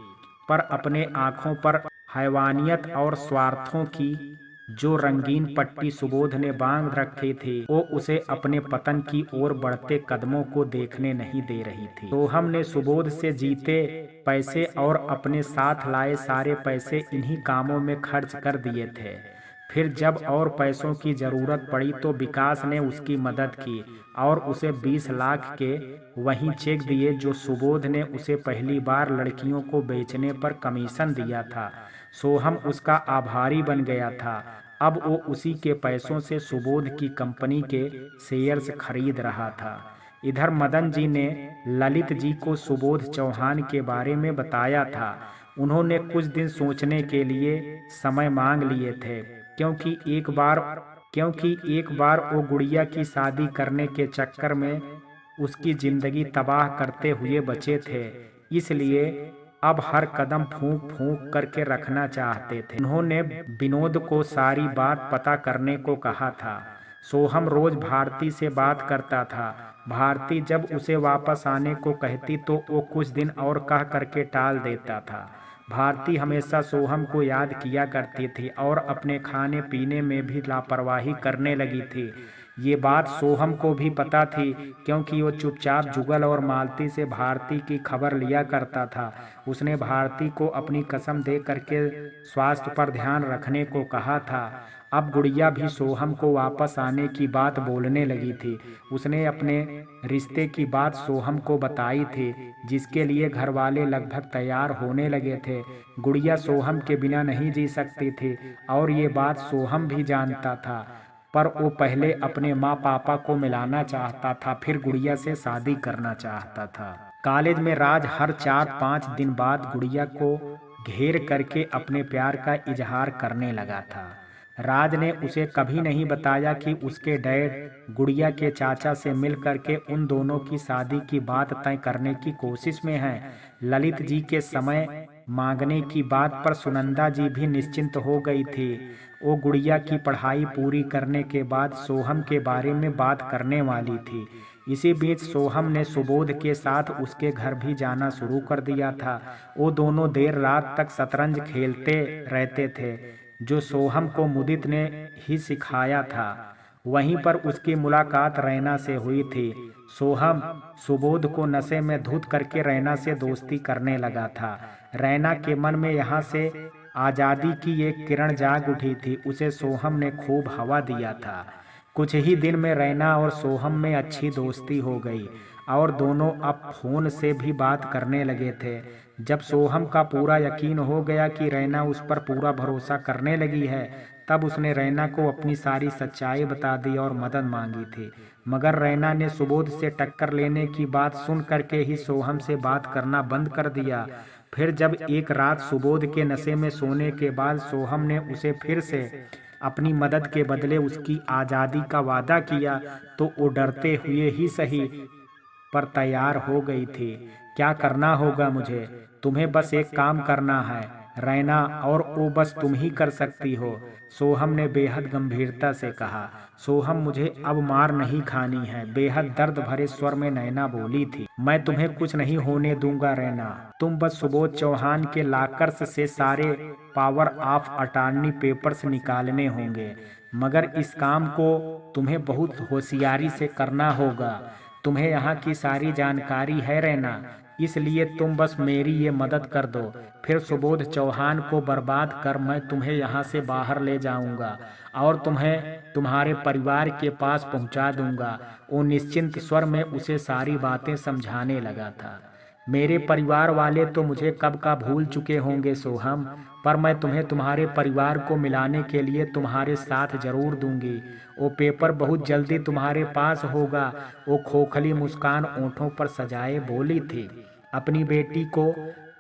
पर अपने आँखों पर हैवानियत और स्वार्थों की जो रंगीन पट्टी सुबोध ने बांध रखी थी, वो उसे अपने पतन की ओर बढ़ते कदमों को देखने नहीं दे रही थी। तो हमने सुबोध से जीते पैसे और अपने साथ लाए सारे पैसे इन्हीं कामों में खर्च कर दिए थे। फिर जब और पैसों की ज़रूरत पड़ी तो विकास ने उसकी मदद की और उसे 20 लाख के वहीं चेक दिए जो सुबोध ने उसे पहली बार लड़कियों को बेचने पर कमीशन दिया था। सोहम उसका आभारी बन गया था। अब वो उसी के पैसों से सुबोध की कंपनी के शेयर्स खरीद रहा था। इधर मदन जी ने ललित जी को सुबोध चौहान के बारे में बताया था। उन्होंने कुछ दिन सोचने के लिए समय मांग लिए थे, क्योंकि एक बार वो गुड़िया की शादी करने के चक्कर में उसकी जिंदगी तबाह करते हुए बचे थे। इसलिए अब हर कदम फूंक फूंक करके रखना चाहते थे। उन्होंने विनोद को सारी बात पता करने को कहा था। सोहम रोज भारती से बात करता था। भारती जब उसे वापस आने को कहती तो वो कुछ दिन और कह करके टाल देता था। भारती हमेशा सोहम को याद किया करती थी और अपने खाने पीने में भी लापरवाही करने लगी थी। ये बात सोहम को भी पता थी, क्योंकि वो चुपचाप जुगल और मालती से भारती की खबर लिया करता था। उसने भारती को अपनी कसम दे करके स्वास्थ्य पर ध्यान रखने को कहा था। अब गुड़िया भी सोहम को वापस आने की बात बोलने लगी थी। उसने अपने रिश्ते की बात सोहम को बताई थी, जिसके लिए घर वाले लगभग तैयार होने लगे थे। गुड़िया सोहम के बिना नहीं जी सकती थी और ये बात सोहम भी जानता था, पर वो पहले अपने माँ पापा को मिलाना चाहता था, फिर गुड़िया से शादी करना चाहता था। कॉलेज में राज हर 4-5 दिन बाद गुड़िया को घेर करके अपने प्यार का इजहार करने लगा था। राज ने उसे कभी नहीं बताया कि उसके डैड गुड़िया के चाचा से मिल करके उन दोनों की शादी की बात तय करने की कोशिश में हैं। ललित जी के समय मांगने की बात पर सुनंदा जी भी निश्चिंत हो गई थी। वो गुड़िया की पढ़ाई पूरी करने के बाद सोहम के बारे में बात करने वाली थी। इसी बीच सोहम ने सुबोध के साथ उसके घर भी जाना शुरू कर दिया था। वो दोनों देर रात तक शतरंज खेलते रहते थे, जो सोहम को मुदित ने ही सिखाया था। वहीं पर उसकी मुलाकात रैना से हुई थी। सोहम सुबोध को नशे में धुत करके रैना से दोस्ती करने लगा था। रैना के मन में यहाँ से आज़ादी की एक किरण जाग उठी थी। उसे सोहम ने खूब हवा दिया था। कुछ ही दिन में रैना और सोहम में अच्छी दोस्ती हो गई और दोनों अब फोन से भी बात करने लगे थे। जब सोहम का पूरा यकीन हो गया कि रैना उस पर पूरा भरोसा करने लगी है, तब उसने रैना को अपनी सारी सच्चाई बता दी और मदद मांगी थी। मगर रैना ने सुबोध से टक्कर लेने की बात सुन करके ही सोहम से बात करना बंद कर दिया। फिर जब एक रात सुबोध के नशे में सोने के बाद सोहम ने उसे फिर से अपनी मदद के बदले उसकी आज़ादी का वादा किया, तो वो डरते हुए ही सही पर तैयार हो गई थी। क्या करना होगा मुझे? तुम्हें बस एक काम करना है। रैना, और वो बस तुम ही कर सकती हो। सोहम ने बेहद गंभीरता से कहा। सोहम, मुझे अब मार नहीं खानी है, बेहद दर्द भरे स्वर में नैना बोली थी। मैं तुम्हें कुछ नहीं होने दूंगा रैना, तुम बस सुबोध चौहान के लॉकर्स से सारे पावर ऑफ अटॉर्नी पेपर्स निकालने होंगे, मगर इस काम को तुम्हें बहुत होशियारी से करना होगा। तुम्हें यहाँ की सारी जानकारी है रैना, इसलिए तुम बस मेरी ये मदद कर दो, फिर सुबोध चौहान को बर्बाद कर मैं तुम्हें यहाँ से बाहर ले जाऊंगा और तुम्हें तुम्हारे परिवार के पास पहुँचा दूंगा। वो निश्चिंत स्वर में उसे सारी बातें समझाने लगा था। मेरे परिवार वाले तो मुझे कब का भूल चुके होंगे सोहम, पर मैं तुम्हें तुम्हारे परिवार को मिलाने के लिए तुम्हारे साथ जरूर दूंगी। वो पेपर बहुत जल्दी तुम्हारे पास होगा। वो खोखली मुस्कान ओंठों पर सजाए बोली थी। अपनी बेटी को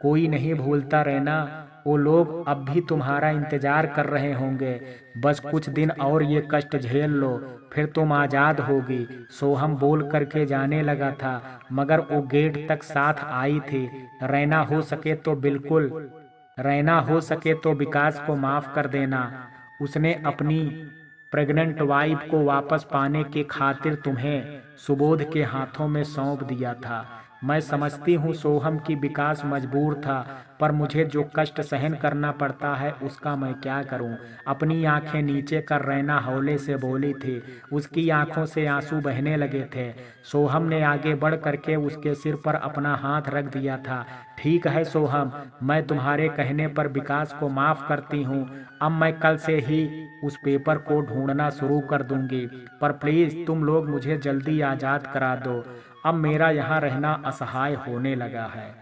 कोई नहीं भूलता रहना, वो लोग अब भी तुम्हारा इंतजार कर रहे होंगे। बस कुछ दिन और ये कष्ट झेल लो, फिर तुम आजाद होगी। सोहम बोल करके जाने लगा था, मगर वो गेट तक साथ आई थी। रैना, हो सके तो विकास को माफ कर देना। उसने अपनी प्रेग्नेंट वाइफ को वापस पाने के खातिर तुम्हें सुबोध के हाथों में सौंप दिया था। मैं समझती हूँ सोहम की विकास मजबूर था, पर मुझे जो कष्ट सहन करना पड़ता है उसका मैं क्या करूँ। अपनी आंखें नीचे कर रैना हौले से बोली थी। उसकी आंखों से आंसू बहने लगे थे। सोहम ने आगे बढ़ करके उसके सिर पर अपना हाथ रख दिया था। ठीक है सोहम, मैं तुम्हारे कहने पर विकास को माफ करती हूँ। अब मैं कल से ही उस पेपर को ढूंढना शुरू कर दूंगी, पर प्लीज तुम लोग मुझे जल्दी आजाद करा दो। अब मेरा यहाँ रहना असहाय होने लगा है।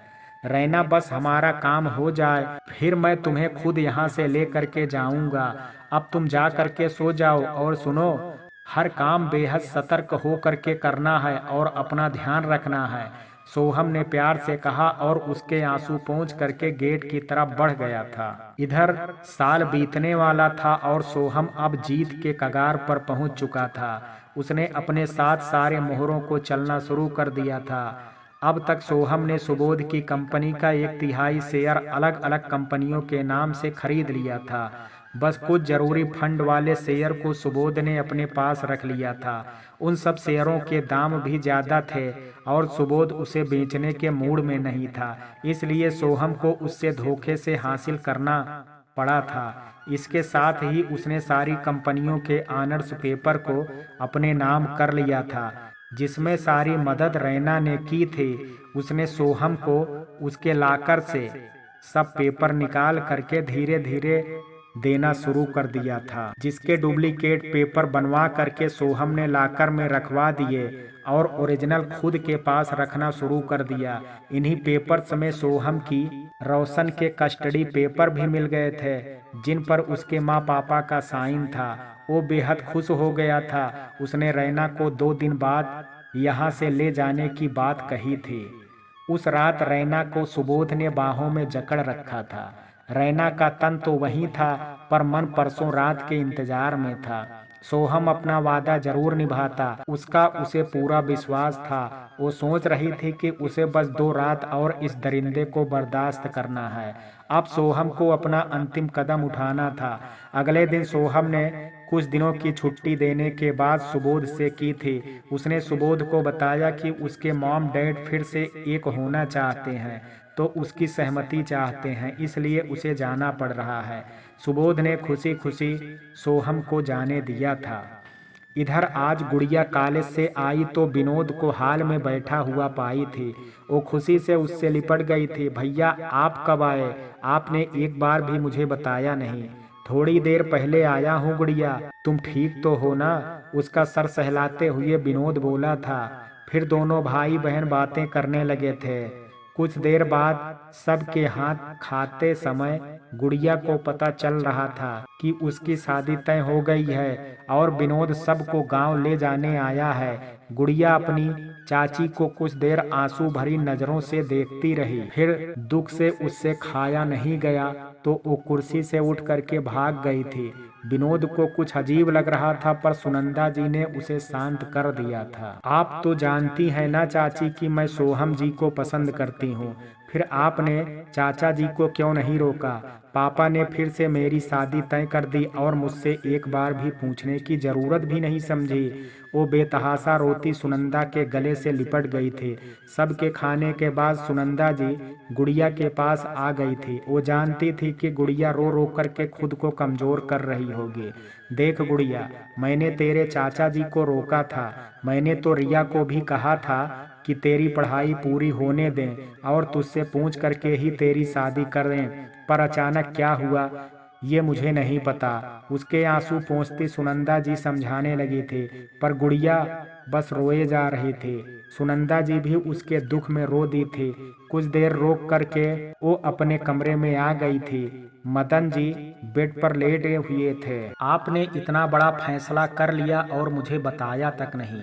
रैना, बस हमारा काम हो जाए, फिर मैं तुम्हें खुद यहाँ से ले करके जाऊंगा। अब तुम जा करके सो जाओ, और सुनो, हर काम बेहद सतर्क हो करके करना है और अपना ध्यान रखना है। सोहम ने प्यार से कहा और उसके आंसू पोंछ करके गेट की तरफ बढ़ गया था। इधर साल बीतने वाला था और सोहम अब जीत के कगार पर पहुंच चुका था। उसने अपने साथ सारे मोहरों को चलना शुरू कर दिया था। अब तक सोहम ने सुबोध की कंपनी का 1/3 शेयर अलग अलग कंपनियों के नाम से खरीद लिया था। बस कुछ जरूरी फंड वाले शेयर को सुबोध ने अपने पास रख लिया था। उन सब शेयरों के दाम भी ज्यादा थे और सुबोध उसे बेचने के मूड में नहीं था, इसलिए सोहम को उससे धोखे से हासिल करना पड़ा था। इसके साथ ही उसने सारी कंपनियों के ऑनर्स पेपर को अपने नाम कर लिया था, जिसमें सारी मदद रैना ने की थी। उसने सोहम को उसके लॉकर से सब पेपर निकाल करके धीरे धीरे देना शुरू कर दिया था, जिसके डुप्लीकेट पेपर बनवा करके सोहम ने लॉकर में रखवा दिए और ओरिजिनल खुद के पास रखना शुरू कर दिया। इन्हीं पेपर्स में सोहम की रोशन के कस्टडी पेपर भी मिल गए थे, जिन पर उसके माँ पापा का साइन था। वो बेहद खुश हो गया था। उसने रैना को 2 दिन बाद यहाँ से ले जाने की बात कही थी। उस रात रैना को सुबोध ने बाहों में जकड़ रखा था। रैना का तन तो वहीं था, पर मन परसों रात के इंतजार में था। सोहम अपना वादा जरूर निभाता, उसका उसे पूरा विश्वास था। वो सोच रही थी कि उसे बस 2 रात और इस दरिंदे को बर्दाश्त करना है। अब सोहम को अपना अंतिम कदम उठाना था। अगले दिन सोहम ने कुछ दिनों की छुट्टी देने के बाद सुबोध से की थी। उसने सुबोध को बताया कि उसके मॉम डैड फिर से एक होना चाहते हैं, तो उसकी सहमति चाहते हैं, इसलिए उसे जाना पड़ रहा है। सुबोध ने खुशी खुशी सोहम को जाने दिया था। इधर आज गुड़िया कॉलेज से आई तो विनोद को हाल में बैठा हुआ पाई थी। वो खुशी से उससे लिपट गई थी। भैया, आप कब आए? आपने एक बार भी मुझे बताया नहीं। थोड़ी देर पहले आया हूँ गुड़िया, तुम ठीक तो हो ना? उसका सर सहलाते हुए विनोद बोला था। फिर दोनों भाई बहन बातें करने लगे थे। कुछ देर बाद सबके हाथ खाते समय गुड़िया को पता चल रहा था कि उसकी शादी तय हो गई है और विनोद सबको गांव ले जाने आया है। गुड़िया अपनी चाची को कुछ देर आंसू भरी नजरों से देखती रही, फिर दुख से उससे खाया नहीं गया तो वो कुर्सी से उठ करके भाग गई थी। विनोद को कुछ अजीब लग रहा था, पर सुनंदा जी ने उसे शांत कर दिया था। आप तो जानती हैं ना चाची कि मैं सोहम जी को पसंद करती हूँ, फिर आपने चाचा जी को क्यों नहीं रोका? पापा ने फिर से मेरी शादी तय कर दी और मुझसे एक बार भी पूछने की जरूरत भी नहीं समझी। वो बेतहाशा रोती सुनंदा के गले से लिपट गई थी। सबके खाने के बाद सुनंदा जी गुड़िया के पास आ गई थी। वो जानती थी कि गुड़िया रो रो कर के खुद को कमजोर कर रही होगी। देख गुड़िया, मैंने तेरे चाचा जी को रोका था। मैंने तो रिया को भी कहा था कि तेरी पढ़ाई पूरी होने दें और तुझसे पूछ करके ही तेरी शादी कर दें, पर अचानक क्या हुआ ये मुझे नहीं पता। उसके आंसू पोंछती सुनंदा जी समझाने लगी थी, पर गुड़िया बस रोए जा रही थी। सुनंदा जी भी उसके दुख में रो दी थी। कुछ देर रोक करके वो अपने कमरे में आ गई थी। मदन जी बेड पर लेटे हुए थे। आपने इतना बड़ा फैसला कर लिया और मुझे बताया तक नहीं।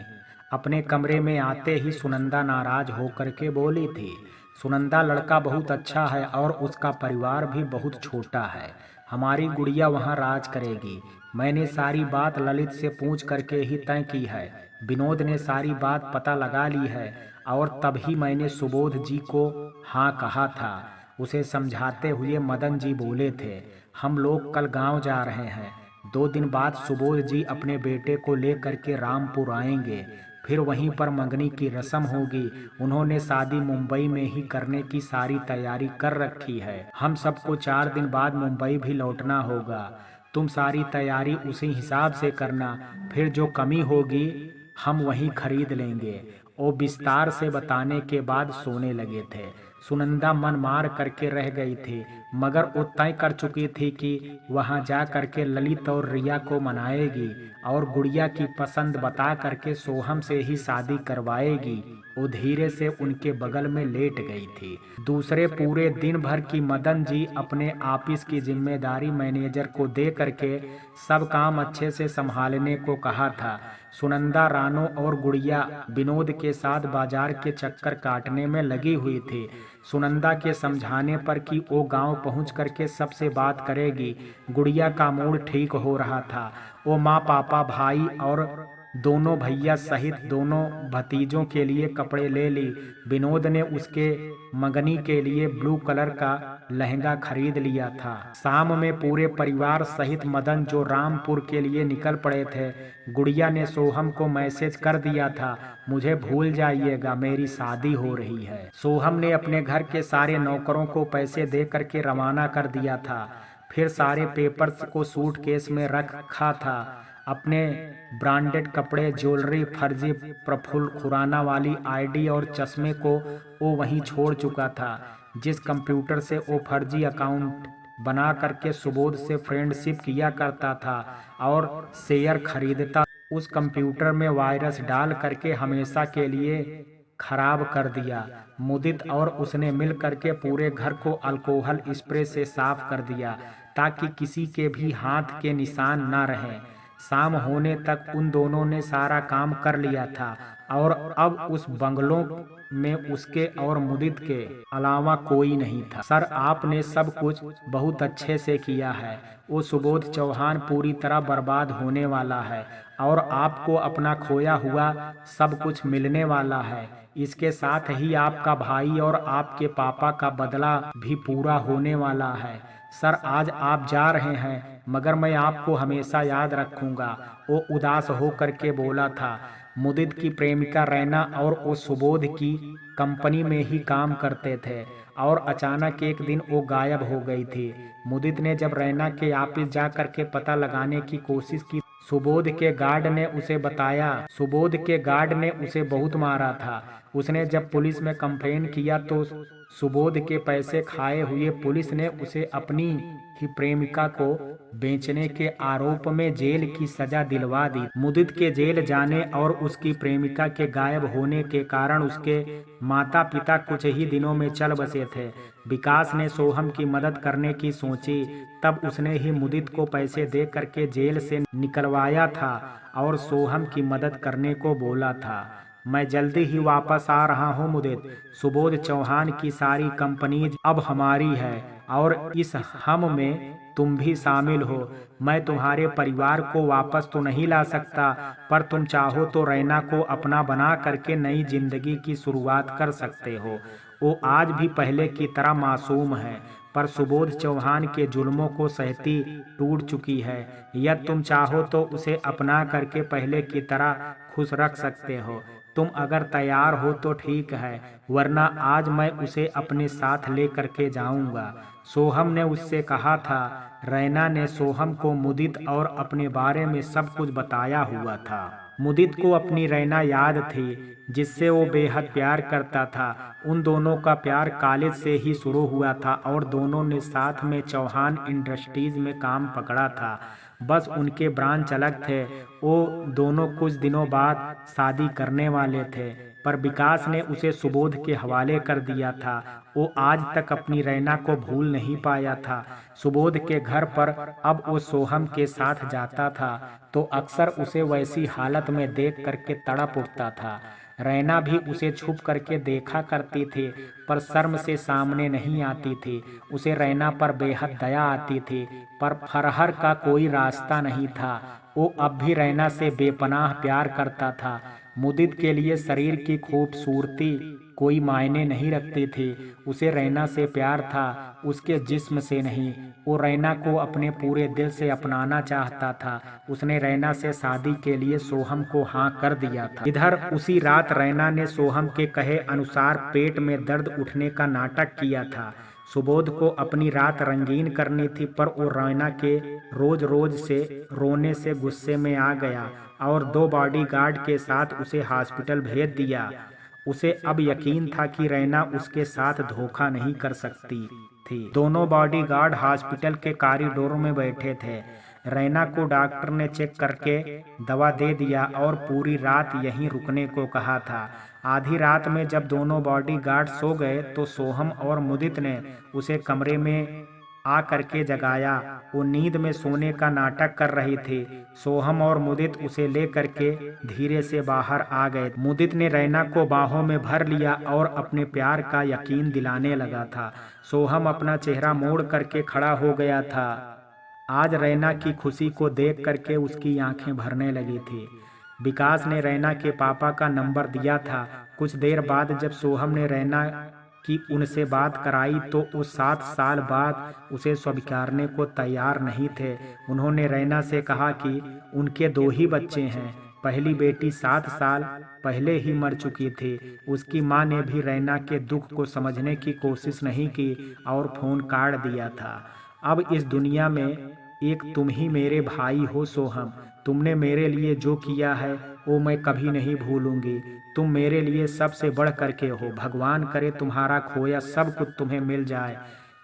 अपने कमरे में आते ही सुनंदा नाराज होकर के बोली थी। सुनंदा, लड़का बहुत अच्छा है और उसका परिवार भी बहुत छोटा है। हमारी गुड़िया वहाँ राज करेगी। मैंने सारी बात ललित से पूछ करके ही तय की है। विनोद ने सारी बात पता लगा ली है और तभी मैंने सुबोध जी को हाँ कहा था। उसे समझाते हुए मदन जी बोले थे, हम लोग कल गांव जा रहे हैं। 2 दिन बाद सुबोध जी अपने बेटे को लेकर के रामपुर आएंगे। फिर वहीं पर मंगनी की रस्म होगी। उन्होंने शादी मुंबई में ही करने की सारी तैयारी कर रखी है। हम सबको 4 दिन बाद मुंबई भी लौटना होगा। तुम सारी तैयारी उसी हिसाब से करना। फिर जो कमी होगी हम वहीं खरीद लेंगे। वो विस्तार से बताने के बाद सोने लगे थे। सुनंदा मन मार करके रह गई थी, मगर वो तय कर चुकी थी कि वहां जा करके ललित और रिया को मनाएगी और गुड़िया की पसंद बता करके सोहम से ही शादी करवाएगी। वो धीरे से उनके बगल में लेट गई थी। दूसरे पूरे दिन भर की मदन जी अपने ऑफिस की जिम्मेदारी मैनेजर को दे करके सब काम अच्छे से संभालने को कहा था। सुनंदा रानो और गुड़िया विनोद के साथ बाजार के चक्कर काटने में लगी हुई थी। सुनंदा के समझाने पर कि वो गांव पहुंच करके सबसे बात करेगी। गुड़िया का मूड ठीक हो रहा था। वो माँ, पापा, भाई और दोनों भैया सहित दोनों भतीजों के लिए कपड़े ले ली। विनोद ने उसके मंगनी के लिए ब्लू कलर का लहंगा खरीद लिया था। शाम में पूरे परिवार सहित मदन जो रामपुर के लिए निकल पड़े थे। गुड़िया ने सोहम को मैसेज कर दिया था, मुझे भूल जाइएगा, मेरी शादी हो रही है। सोहम ने अपने घर के सारे नौकरों को पैसे दे करके रवाना कर दिया था। फिर सारे पेपर्स को सूटकेस में रखा था। अपने ब्रांडेड कपड़े, ज्वेलरी, फर्जी प्रफुल्ल खुराना वाली आईडी और चश्मे को वो वहीं छोड़ चुका था। जिस कंप्यूटर से वो फर्जी अकाउंट बना करके सुबोध से फ्रेंडशिप किया करता था और शेयर खरीदता, उस कंप्यूटर में वायरस डाल करके हमेशा के लिए खराब कर दिया। मुदित और उसने मिल करके पूरे घर को अल्कोहल स्प्रे से साफ कर दिया ताकि किसी के भी हाथ के निशान ना रहें। शाम होने तक उन दोनों ने सारा काम कर लिया था और अब उस बंगलों में उसके और मुदित के अलावा कोई नहीं था। सर, आपने सब कुछ बहुत अच्छे से किया है। वो सुबोध चौहान पूरी तरह बर्बाद होने वाला है और आपको अपना खोया हुआ सब कुछ मिलने वाला है। इसके साथ ही आपका भाई और आपके पापा का बदला भी पूरा होने वाला है। सर, आज आप जा रहे हैं मगर मैं आपको हमेशा याद रखूंगा। वो उदास होकर के बोला था। मुदित की प्रेमिका रैना और वो सुबोध की कंपनी में ही काम करते थे और अचानक एक दिन वो गायब हो गई थी। मुदित ने जब रैना के ऑफिस जा करके पता लगाने की कोशिश की, सुबोध के गार्ड ने उसे बताया। सुबोध के गार्ड ने उसे बहुत मारा था। उसने जब पुलिस में कंप्लेन किया तो सुबोध के पैसे खाए हुए पुलिस ने उसे अपनी ही प्रेमिका को बेचने के आरोप में जेल की सजा दिलवा दी। मुदित के जेल जाने और उसकी प्रेमिका के गायब होने के कारण उसके माता पिता कुछ ही दिनों में चल बसे थे। विकास ने सोहम की मदद करने की सोची, तब उसने ही मुदित को पैसे दे करके जेल से निकलवाया था और सोहम की मदद करने को बोला था। मैं जल्दी ही वापस आ रहा हूँ मुदित। सुबोध चौहान की सारी कंपनीज अब हमारी है और इस हम में तुम भी शामिल हो। मैं तुम्हारे परिवार को वापस तो नहीं ला सकता, पर तुम चाहो तो रैना को अपना बना करके नई जिंदगी की शुरुआत कर सकते हो। वो आज भी पहले की तरह मासूम है, पर सुबोध चौहान के जुल्मों को सहती टूट चुकी है। यदि तुम चाहो तो उसे अपना करके पहले की तरह खुश रख सकते हो। तुम अगर तैयार हो तो ठीक है, वरना आज मैं उसे अपने साथ ले करके जाऊंगा। सोहम ने उससे कहा था। रैना ने सोहम को मुदित और अपने बारे में सब कुछ बताया हुआ था। मुदित को अपनी रैना याद थी, जिससे वो बेहद प्यार करता था। उन दोनों का प्यार कॉलेज से ही शुरू हुआ था और दोनों ने साथ में चौहान इंडस्ट्रीज में काम पकड़ा था। बस उनके ब्रांच अलग थे। वो दोनों कुछ दिनों बाद शादी करने वाले थे, पर विकास ने उसे सुबोध के हवाले कर दिया था। वो आज तक अपनी रैना को भूल नहीं पाया था। सुबोध के घर पर अब वो सोहम के साथ जाता था तो अक्सर उसे वैसी हालत में देख करके तड़प उठता था। रैना भी उसे छुप करके देखा करती थी, पर शर्म से सामने नहीं आती थी। उसे रैना पर बेहद दया आती थी, पर फरहर का कोई रास्ता नहीं था। वो अब भी रैना से बेपनाह प्यार करता था। मुदित के लिए शरीर की खूबसूरती कोई मायने नहीं रखती थी। उसे रैना से प्यार था, उसके जिस्म से नहीं। वो रैना को अपने पूरे दिल से अपनाना चाहता था। उसने रैना से शादी के लिए सोहम को हाँ कर दिया था। इधर उसी रात रैना ने सोहम के कहे अनुसार पेट में दर्द उठने का नाटक किया था। सुबोध को अपनी रात रंगीन करनी थी, पर वो रैना के रोज रोज से रोने से गुस्से में आ गया और 2 बॉडीगार्ड के साथ उसे हॉस्पिटल भेज दिया। उसे अब यकीन था कि रैना उसके साथ धोखा नहीं कर सकती थी। दोनों बॉडीगार्ड हॉस्पिटल के कॉरिडोर में बैठे थे। रैना को डॉक्टर ने चेक करके दवा दे दिया और पूरी रात यहीं रुकने को कहा था। आधी रात में जब दोनों बॉडीगार्ड सो गए तो सोहम और मुदित ने उसे कमरे में आ करके जगाया। वो नींद में सोने का नाटक कर रही थी। सोहम और मुदित उसे ले करके धीरे से बाहर आ गए। मुदित ने रैना को बाहों में भर लिया और अपने प्यार का यकीन दिलाने लगा था। सोहम अपना चेहरा मोड़ करके खड़ा हो गया था। आज रैना की खुशी को देख करके उसकी आंखें भरने लगी थी। विकास ने रैना के पापा का नंबर दिया था। कुछ देर बाद जब सोहम ने रैना की उनसे बात कराई तो वो 7 साल बाद उसे स्वीकारने को तैयार नहीं थे। उन्होंने रैना से कहा कि उनके 2 ही बच्चे हैं। पहली बेटी 7 साल पहले ही मर चुकी थी। उसकी माँ ने भी रैना के दुख को समझने की कोशिश नहीं की और फोन काट दिया था। अब इस दुनिया में एक तुम ही मेरे भाई हो सोहम। तुमने मेरे लिए जो किया है वो मैं कभी नहीं भूलूंगी। तुम मेरे लिए सबसे बढ़ करके हो। भगवान करे तुम्हारा खोया सब कुछ तुम्हें मिल जाए।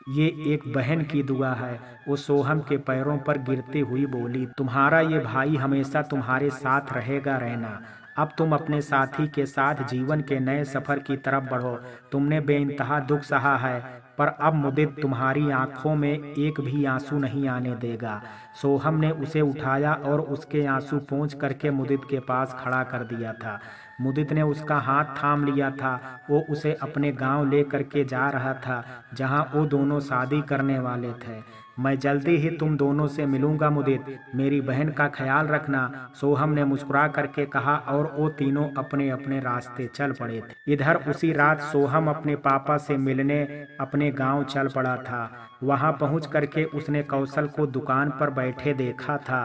ये एक बहन की दुआ है। वो सोहम के पैरों पर गिरती हुई बोली, तुम्हारा ये भाई हमेशा तुम्हारे साथ रहेगा रैना। अब तुम अपने साथी के साथ जीवन के नए सफर की तरफ बढ़ो। तुमने बेइंतहा दुख सहा है, पर अब मुदित तुम्हारी आंखों में एक भी आंसू नहीं आने देगा। सोहम ने उसे उठाया और उसके आंसू पोंछ करके मुदित के पास खड़ा कर दिया था। मुदित ने उसका हाथ थाम लिया था। वो उसे अपने गांव ले करके जा रहा था, जहां वो दोनों शादी करने वाले थे। मैं जल्दी ही तुम दोनों से मिलूंगा मुदित, मेरी बहन का ख्याल रखना, सोहम ने मुस्कुरा करके कहा और वो तीनों अपने अपने रास्ते चल पड़े थे। इधर उसी रात सोहम अपने पापा से मिलने अपने गांव चल पड़ा था। वहां पहुंच करके उसने कौशल को दुकान पर बैठे देखा था।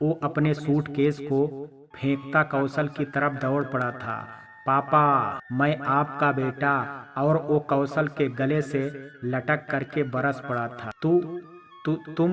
वो अपने सूटकेस को फेंकता कौशल की तरफ दौड़ पड़ा था। पापा, मैं आपका बेटा, और वो कौशल के गले से लटक करके बरस पड़ा था। तुम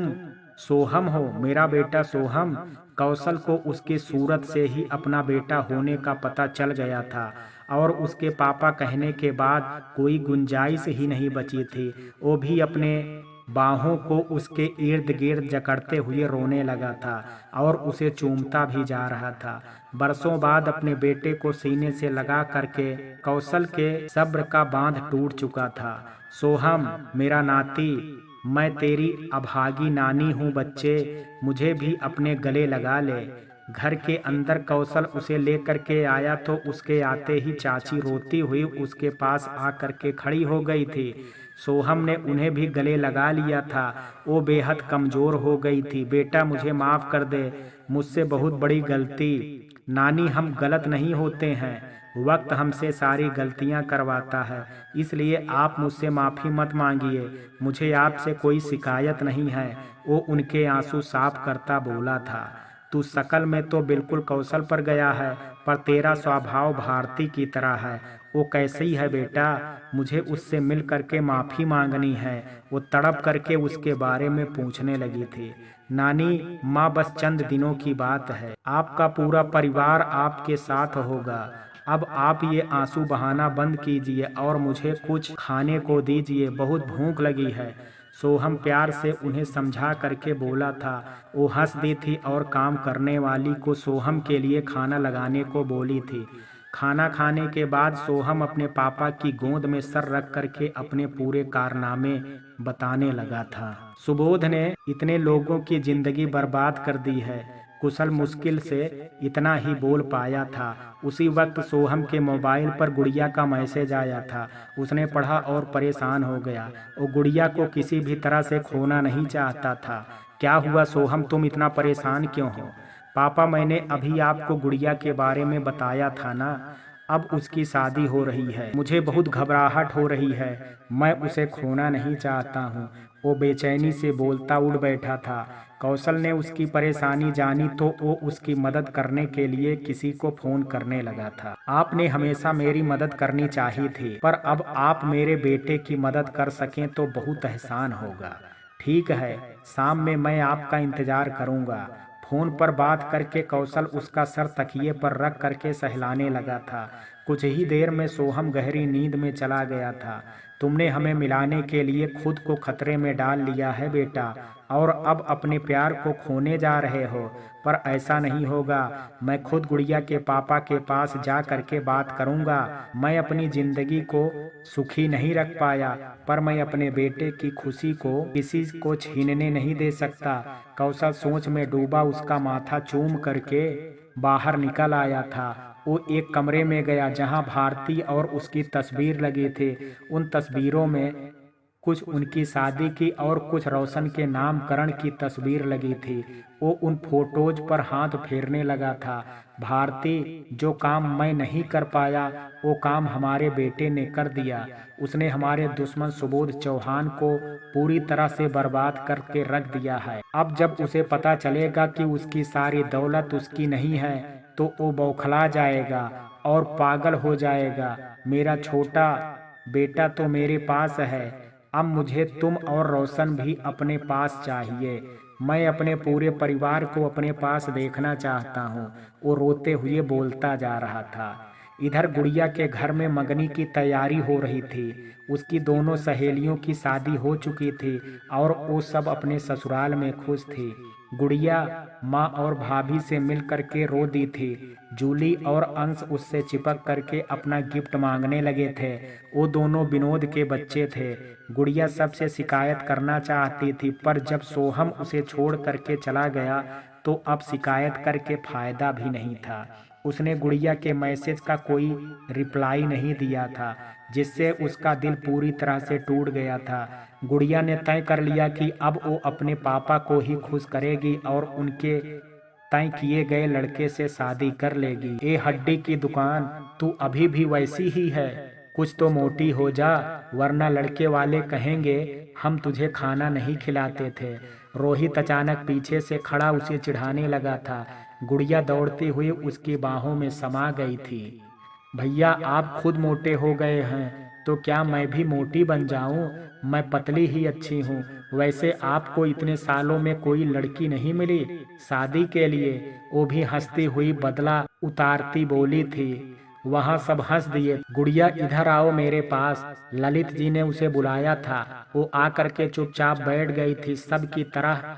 सोहम हो, मेरा बेटा सोहम। कौशल को उसकी सूरत से ही अपना बेटा होने का पता चल गया था और उसके पापा कहने के बाद कोई गुंजाइश ही नहीं बची थी। वो भी अपने बाहों को उसके इर्द गिर्द जकड़ते हुए रोने लगा था और उसे चूमता भी जा रहा था। बरसों बाद अपने बेटे को सीने से लगा करके कौशल के सब्र का बांध टूट चुका था। सोहम, मेरा नाती, मैं तेरी अभागी नानी हूँ बच्चे, मुझे भी अपने गले लगा ले। घर के अंदर कौशल उसे लेकर के आया तो उसके आते ही चाची रोती हुई उसके पास आकर के खड़ी हो गई थी। सोहम ने उन्हें भी गले लगा लिया था। वो बेहद कमजोर हो गई थी। बेटा मुझे माफ कर दे, मुझसे बहुत बड़ी गलती। नानी हम गलत नहीं होते हैं, वक्त हमसे सारी गलतियां करवाता है, इसलिए आप मुझसे माफ़ी मत मांगिए। मुझे आपसे कोई शिकायत नहीं है। वो उनके आंसू साफ करता बोला था। तू शकल में तो बिल्कुल कौशल पर गया है, पर तेरा स्वभाव भारती की तरह है। वो कैसी है बेटा? मुझे उससे मिल करके माफ़ी मांगनी है। वो तड़प करके उसके बारे में पूछने लगी थी। नानी माँ बस चंद दिनों की बात है, आपका पूरा परिवार आपके साथ होगा। अब आप ये आंसू बहाना बंद कीजिए और मुझे कुछ खाने को दीजिए, बहुत भूख लगी है। सोहम प्यार से उन्हें समझा करके बोला था। वो हंस दी थी और काम करने वाली को सोहम के लिए खाना लगाने को बोली थी। खाना खाने के बाद सोहम अपने पापा की गोद में सर रख करके अपने पूरे कारनामे बताने लगा था। सुबोध ने इतने लोगों की जिंदगी बर्बाद कर दी है। कुशल मुश्किल से इतना ही बोल पाया था। उसी वक्त सोहम के मोबाइल पर गुड़िया का मैसेज आया था। उसने पढ़ा और परेशान हो गया। वो गुड़िया को किसी भी तरह से खोना नहीं चाहता था। क्या हुआ सोहम, तुम इतना परेशान क्यों हो? पापा मैंने अभी आपको गुड़िया के बारे में बताया था ना, अब उसकी शादी हो रही है। मुझे बहुत घबराहट हो रही है, मैं उसे खोना नहीं चाहता हूँ। वो बेचैनी से बोलता उठ बैठा था। कौशल ने उसकी परेशानी जानी तो वो उसकी मदद करने के लिए किसी को फोन करने लगा था। आपने हमेशा मेरी मदद करनी चाहिए थी, पर अब आप मेरे बेटे की मदद कर सकें तो बहुत एहसान होगा। ठीक है, शाम में मैं आपका इंतजार करूंगा। फोन पर बात करके कौशल उसका सर तकिए पर रख करके सहलाने लगा था। कुछ ही देर में सोहम गहरी नींद में चला गया था। तुमने हमें मिलाने के लिए खुद को खतरे में डाल लिया है बेटा, और अब अपने प्यार को खोने जा रहे हो। पर ऐसा नहीं होगा। मैं खुद गुड़िया के पापा के पास जा करके बात करूंगा। मैं अपनी जिंदगी को सुखी नहीं रख पाया, पर मैं अपने बेटे की खुशी को किसी को छीनने नहीं दे सकता। कौशल सोच में डूबा उसका माथा चूम करके बाहर निकल आया था। वो एक कमरे में गया जहां भारती और उसकी तस्वीर लगी थी। उन तस्वीरों में कुछ उनकी शादी की और कुछ रोशन के नामकरण की तस्वीर लगी थी। वो उन फोटोज पर हाथ फेरने लगा था। भारती, जो काम मैं नहीं कर पाया वो काम हमारे बेटे ने कर दिया। उसने हमारे दुश्मन सुबोध चौहान को पूरी तरह से बर्बाद करके रख दिया है। अब जब उसे पता चलेगा कि उसकी सारी दौलत उसकी नहीं है तो वो बौखला जाएगा और पागल हो जाएगा। मेरा छोटा बेटा तो मेरे पास है, अब मुझे तुम और रोशन भी अपने पास चाहिए। मैं अपने पूरे परिवार को अपने पास देखना चाहता हूँ। वो रोते हुए बोलता जा रहा था। इधर गुड़िया के घर में मंगनी की तैयारी हो रही थी। उसकी दोनों सहेलियों की शादी हो चुकी थी और वो सब अपने ससुराल में खुश थी। गुड़िया माँ और भाभी से मिल करके रो दी थी। जूली और अंश उससे चिपक करके अपना गिफ्ट मांगने लगे थे। वो दोनों विनोद के बच्चे थे। गुड़िया सबसे शिकायत करना चाहती थी, पर जब सोहम उसे छोड़ करके चला गया तो अब शिकायत करके फायदा भी नहीं था। उसने गुड़िया के मैसेज का कोई रिप्लाई नहीं दिया था, जिससे उसका दिल पूरी तरह से टूट गया था। गुड़िया ने तय कर लिया कि अब वो अपने पापा को ही खुश करेगी और उनके तय किए गए लड़के से शादी कर लेगी। ए हड्डी की दुकान, तू अभी भी वैसी ही है। कुछ तो मोटी हो जा, वरना लड़के वाले कहेंगे हम तुझे खाना नहीं खिलाते थे। रोहित अचानक पीछे से खड़ा उसे चिढ़ाने लगा था। गुड़िया दौड़ती हुई उसकी बाहों में समा गई थी। भैया आप खुद मोटे हो गए हैं तो क्या मैं भी मोटी बन जाऊं? मैं पतली ही अच्छी हूँ। वैसे आपको इतने सालों में कोई लड़की नहीं मिली शादी के लिए? वो भी हंसती हुई बदला उतारती बोली थी। वहाँ सब हंस दिए। गुड़िया इधर आओ मेरे पास, ललित जी ने उसे बुलाया था। वो आकर के चुपचाप बैठ गई थी। सब की तरह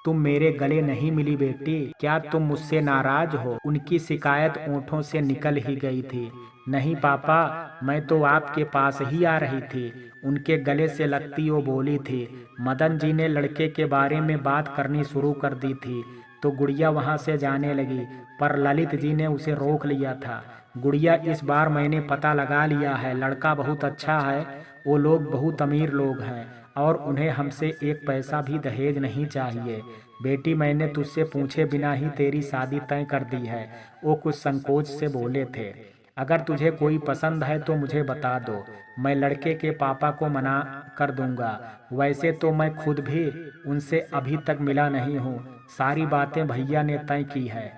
तुम मेरे गले नहीं मिली बेटी, क्या तुम मुझसे नाराज हो? उनकी शिकायत ओंठों से निकल ही गई थी। नहीं पापा, मैं तो आपके पास ही आ रही थी, उनके गले से लगती वो बोली थी। मदन जी ने लड़के के बारे में बात करनी शुरू कर दी थी। तो गुड़िया वहाँ से जाने लगी, पर ललित जी ने उसे रोक लिया था। गुड़िया, इस बार मैंने पता लगा लिया है, लड़का बहुत अच्छा है, वो लोग बहुत अमीर लोग हैं और उन्हें हमसे एक पैसा भी दहेज नहीं चाहिए। बेटी, मैंने तुझसे पूछे बिना ही तेरी शादी तय कर दी है। वो कुछ संकोच से बोले थे। अगर तुझे कोई पसंद है तो मुझे बता दो, मैं लड़के के पापा को मना कर दूंगा। वैसे तो मैं खुद भी उनसे अभी तक मिला नहीं हूँ, सारी बातें भैया ने तय की है।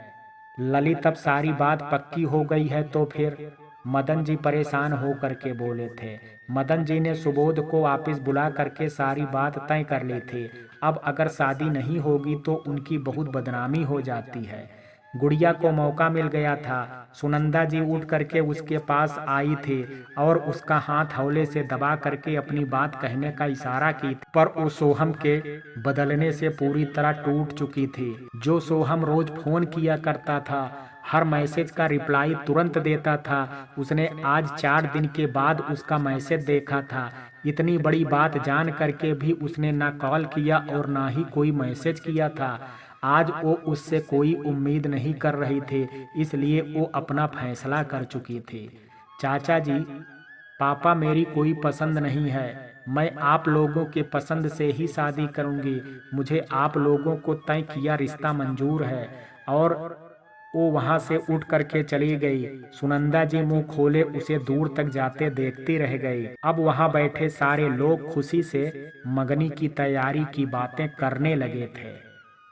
ललित, अब सारी बात पक्की हो गई है तो फिर? मदन जी परेशान हो करके बोले थे। मदन जी ने सुबोध को वापस बुला करके सारी बात तय कर ली थी। अब अगर शादी नहीं होगी तो उनकी बहुत बदनामी हो जाती है। गुड़िया को मौका मिल गया था। सुनंदा जी उठ करके उसके पास आई थी और उसका हाथ हौले से दबा करके अपनी बात कहने का इशारा की, पर वो सोहम के बदलने से पूरी तरह टूट चुकी थी। जो सोहम रोज फोन किया करता था, हर मैसेज का रिप्लाई तुरंत देता था, उसने आज 4 दिन के बाद उसका मैसेज देखा था। इतनी बड़ी बात जान करके भी उसने ना कॉल किया और ना ही कोई मैसेज किया था। आज वो उससे कोई उम्मीद नहीं कर रही थी, इसलिए वो अपना फैसला कर चुकी थी। चाचा जी, पापा, मेरी कोई पसंद नहीं है, मैं आप लोगों के पसंद से ही शादी करूंगी। मुझे आप लोगों को तय किया रिश्ता मंजूर है। और वो वहां से उठ करके चली गई। सुनंदा जी मुंह खोले उसे दूर तक जाते देखती रह गई। अब वहां बैठे सारे लोग खुशी से मंगनी की तैयारी की बातें करने लगे थे।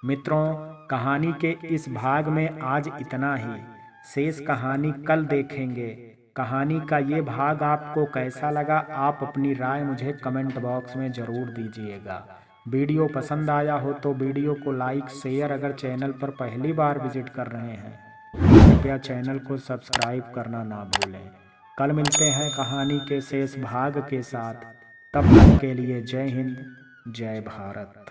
मित्रों, कहानी के इस भाग में आज इतना ही। शेष कहानी कल देखेंगे। कहानी का ये भाग आपको कैसा लगा, आप अपनी राय मुझे कमेंट बॉक्स में ज़रूर दीजिएगा। वीडियो पसंद आया हो तो वीडियो को लाइक शेयर, अगर चैनल पर पहली बार विजिट कर रहे हैं कृपया चैनल को सब्सक्राइब करना ना भूलें। कल मिलते हैं कहानी के शेष भाग के साथ। तब तक के लिए जय हिंद, जय भारत।